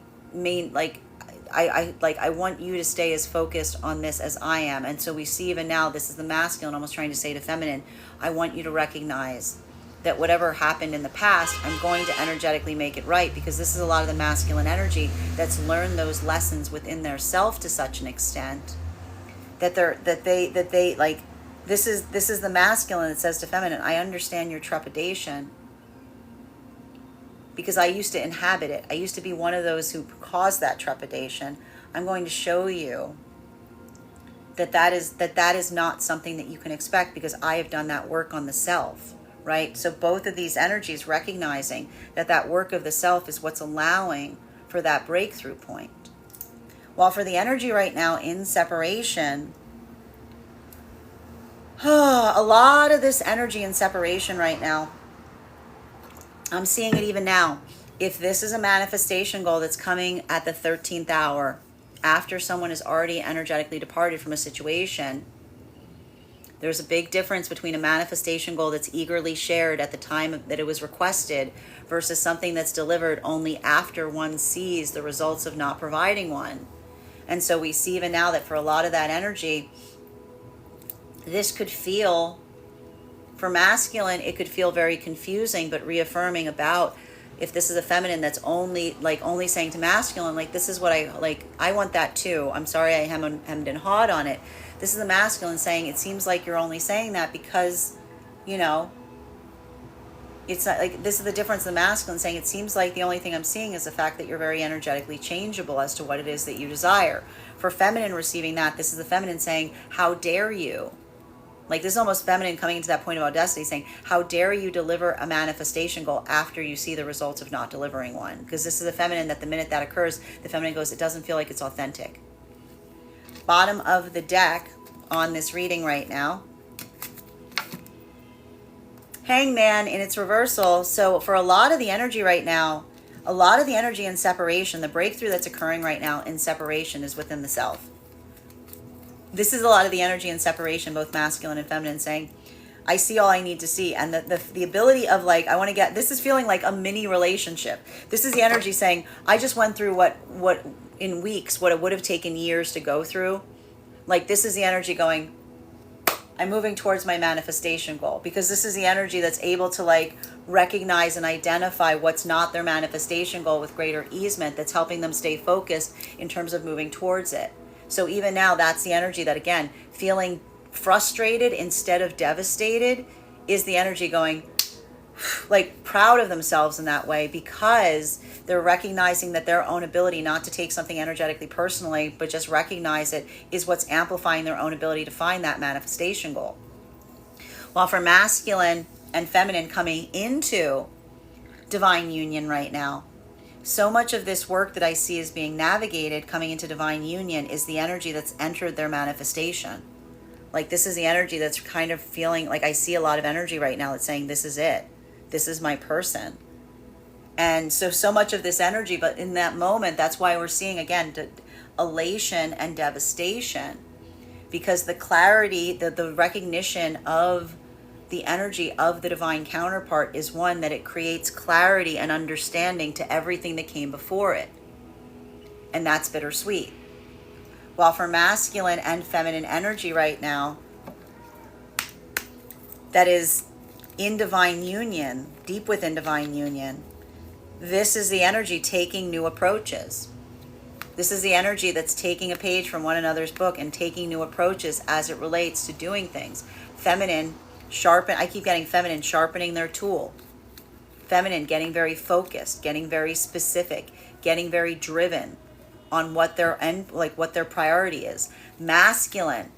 I want you to stay as focused on this as I am. And so we see even now, this is the masculine almost trying to say to feminine, I want you to recognize that whatever happened in the past, I'm going to energetically make it right, because this is a lot of the masculine energy that's learned those lessons within their self to such an extent that they like, this is the masculine that says to feminine, I understand your trepidation because I used to inhabit it. I used to be one of those who caused that trepidation. I'm going to show you that is not something that you can expect, because I have done that work on the self, right? So both of these energies recognizing that work of the self is what's allowing for that breakthrough point. While for the energy right now in separation, a lot of this energy in separation right now, I'm seeing it even now. If this is a manifestation goal that's coming at the 13th hour, after someone has already energetically departed from a situation, there's a big difference between a manifestation goal that's eagerly shared at the time that it was requested versus something that's delivered only after one sees the results of not providing one. And so we see even now that for a lot of that energy, this could feel, for masculine, it could feel very confusing, but reaffirming about if this is a feminine that's only saying to masculine, like, this is what I like, I want that too. I'm sorry I hemmed and hawed on it. This is the masculine saying, it seems like you're only saying that because, it's not like, this is the difference. The masculine saying, it seems like the only thing I'm seeing is the fact that you're very energetically changeable as to what it is that you desire. For feminine receiving that, this is the feminine saying, how dare you? Like, this is almost feminine coming into that point of audacity saying, how dare you deliver a manifestation goal after you see the results of not delivering one? Because this is the feminine that the minute that occurs, the feminine goes, it doesn't feel like it's authentic. Bottom of the deck on this reading right now, Hangman in its reversal. So for a lot of the energy right now, a lot of the energy in separation, the breakthrough that's occurring right now in separation is within the self. This is a lot of the energy in separation, both masculine and feminine, saying, I see all I need to see. And the ability of, like, I want to get, this is feeling like a mini relationship. This is the energy saying, I just went through what in weeks, what it would have taken years to go through. Like, this is the energy going, I'm moving towards my manifestation goal, because this is the energy that's able to, like, recognize and identify what's not their manifestation goal with greater easement, that's helping them stay focused in terms of moving towards it. So even now, that's the energy that, again, feeling frustrated instead of devastated is the energy going, like, proud of themselves in that way, because they're recognizing that their own ability not to take something energetically personally, but just recognize it, is what's amplifying their own ability to find that manifestation goal. While for masculine and feminine coming into divine union right now, so much of this work that I see is being navigated coming into divine union is the energy that's entered their manifestation. Like, this is the energy that's kind of feeling like, I see a lot of energy right now that's saying, this is it. This is my person. And so much of this energy, but in that moment, that's why we're seeing, again, elation and devastation, because the clarity, the recognition of the energy of the divine counterpart is one that it creates clarity and understanding to everything that came before it. And that's bittersweet. While for masculine and feminine energy right now, that is in divine union, deep within divine union, this is the energy taking new approaches. This is the energy that's taking a page from one another's book and taking new approaches as it relates to doing things. Feminine, I keep getting feminine sharpening their tool. Feminine getting very focused, getting very specific, getting very driven on what their priority is. Masculine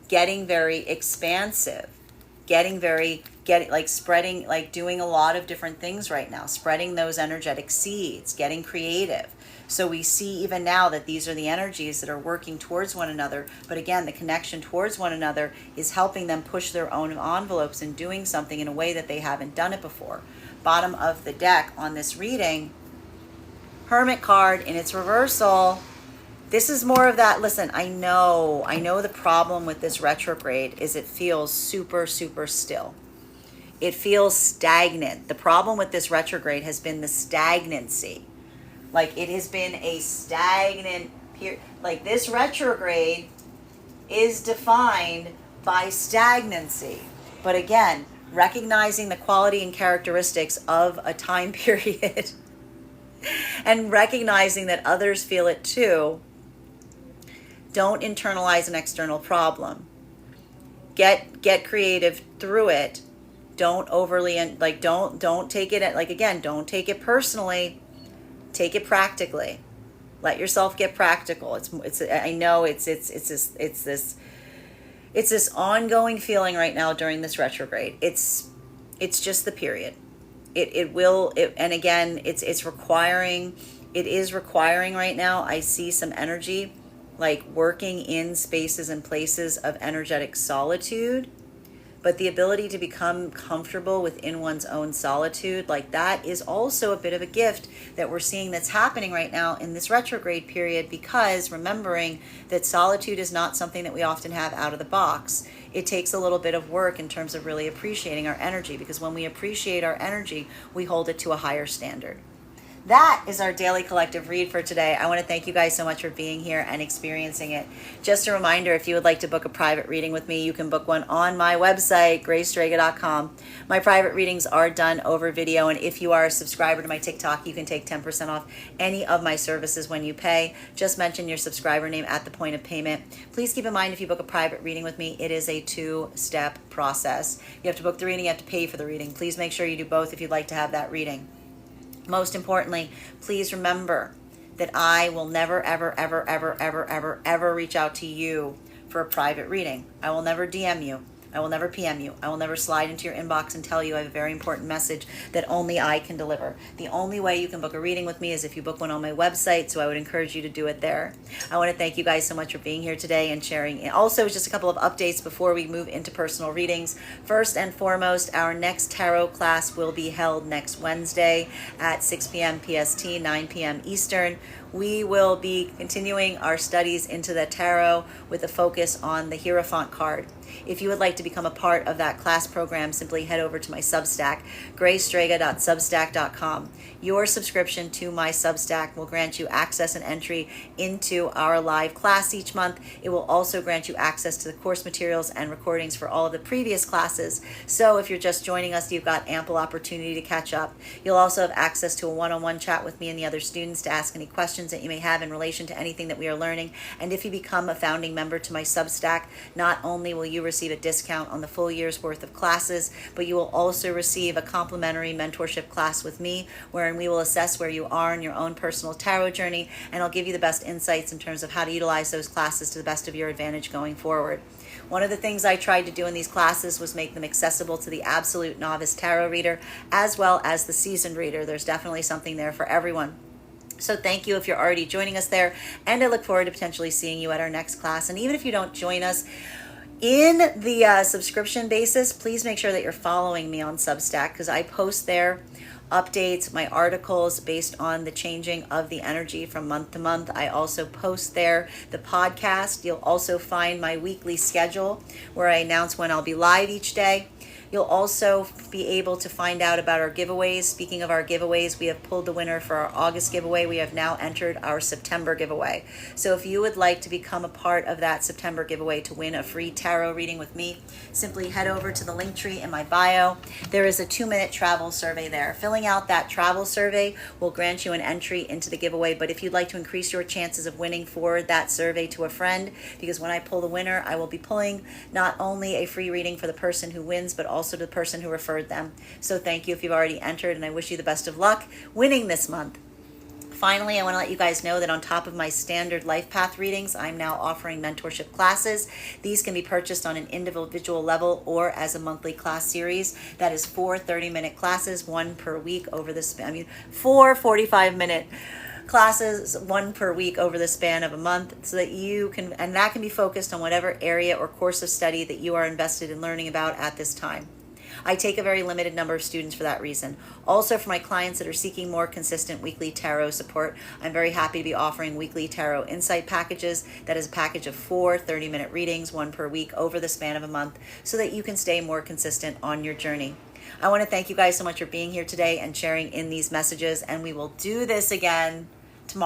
getting very expansive, spreading, like, doing a lot of different things right now, spreading those energetic seeds, getting creative. So we see even now that these are the energies that are working towards one another. But again, the connection towards one another is helping them push their own envelopes and doing something in a way that they haven't done it before. Bottom of the deck on this reading, Hermit card in its reversal. This is more of that, listen, I know the problem with this retrograde is it feels super, super still. It feels stagnant. The problem with this retrograde has been the stagnancy. Like, it has been a stagnant period. Like, this retrograde is defined by stagnancy. But again, recognizing the quality and characteristics of a time period and recognizing that others feel it too. Don't internalize an external problem. Get creative through it. Don't overly, don't take it, again, don't take it personally. Take it practically. Let yourself get practical. I know it's this ongoing feeling right now during this retrograde. It's just the period. It is requiring right now. I see some energy, like, working in spaces and places of energetic solitude, but the ability to become comfortable within one's own solitude, like that is also a bit of a gift that we're seeing that's happening right now in this retrograde period, because remembering that solitude is not something that we often have out of the box. It takes a little bit of work in terms of really appreciating our energy, because when we appreciate our energy, we hold it to a higher standard. That is our daily collective read for today. I want to thank you guys so much for being here and experiencing it. Just a reminder, if you would like to book a private reading with me, you can book one on my website, graystrega.com. My private readings are done over video, and if you are a subscriber to my TikTok, you can take 10% off any of my services when you pay. Just mention your subscriber name at the point of payment. Please keep in mind, if you book a private reading with me, it is a two-step process. You have to book the reading, you have to pay for the reading. Please make sure you do both if you'd like to have that reading. Most importantly, please remember that I will never, ever, ever, ever, ever, ever, ever reach out to you for a private reading. I will never DM you. I will never PM you. I will never slide into your inbox and tell you I have a very important message that only I can deliver. The only way you can book a reading with me is if you book one on my website, so I would encourage you to do it there. I want to thank you guys so much for being here today and sharing. Also, just a couple of updates before we move into personal readings. First and foremost, our next tarot class will be held next Wednesday at 6 p.m. PST, 9 p.m. Eastern. We will be continuing our studies into the tarot with a focus on the Hierophant card. If you would like to become a part of that class program, simply head over to my Substack, graystrega.substack.com. Your subscription to my Substack will grant you access and entry into our live class each month. It will also grant you access to the course materials and recordings for all of the previous classes. So if you're just joining us, you've got ample opportunity to catch up. You'll also have access to a one-on-one chat with me and the other students to ask any questions that you may have in relation to anything that we are learning. And if you become a founding member to my Substack, not only will you receive a discount on the full year's worth of classes, but you will also receive a complimentary mentorship class with me, wherein we will assess where you are in your own personal tarot journey, and I'll give you the best insights in terms of how to utilize those classes to the best of your advantage going forward. One of the things I tried to do in these classes was make them accessible to the absolute novice tarot reader as well as the seasoned reader. There's definitely something there for everyone. So thank you if you're already joining us there, and I look forward to potentially seeing you at our next class. And even if you don't join us in the subscription basis, please make sure that you're following me on Substack, because I post there updates, my articles based on the changing of the energy from month to month. I also post there the podcast. You'll also find my weekly schedule where I announce when I'll be live each day. You'll also be able to find out about our giveaways. Speaking of our giveaways, we have pulled the winner for our August giveaway. We have now entered our September giveaway. So if you would like to become a part of that September giveaway to win a free tarot reading with me, simply head over to the link tree in my bio. There is a 2-minute travel survey there. Filling out that travel survey will grant you an entry into the giveaway. But if you'd like to increase your chances of winning, forward that survey to a friend, because when I pull the winner, I will be pulling not only a free reading for the person who wins, but also to the person who referred them. So thank you if you've already entered, and I wish you the best of luck winning this month. Finally, I want to let you guys know that on top of my standard life path readings, I'm now offering mentorship classes. These can be purchased on an individual level or as a monthly class series. That is 4 30-minute classes, one per week over the span. 4 45-minute classes, one per week over the span of a month, so that you can, and that can be focused on whatever area or course of study that you are invested in learning about at this time. I take a very limited number of students for that reason. Also, for my clients that are seeking more consistent weekly tarot support, I'm very happy to be offering weekly tarot insight packages. That is a package of 4 30-minute readings, one per week over the span of a month, so that you can stay more consistent on your journey. I want to thank you guys so much for being here today and sharing in these messages, and we will do this again tomorrow.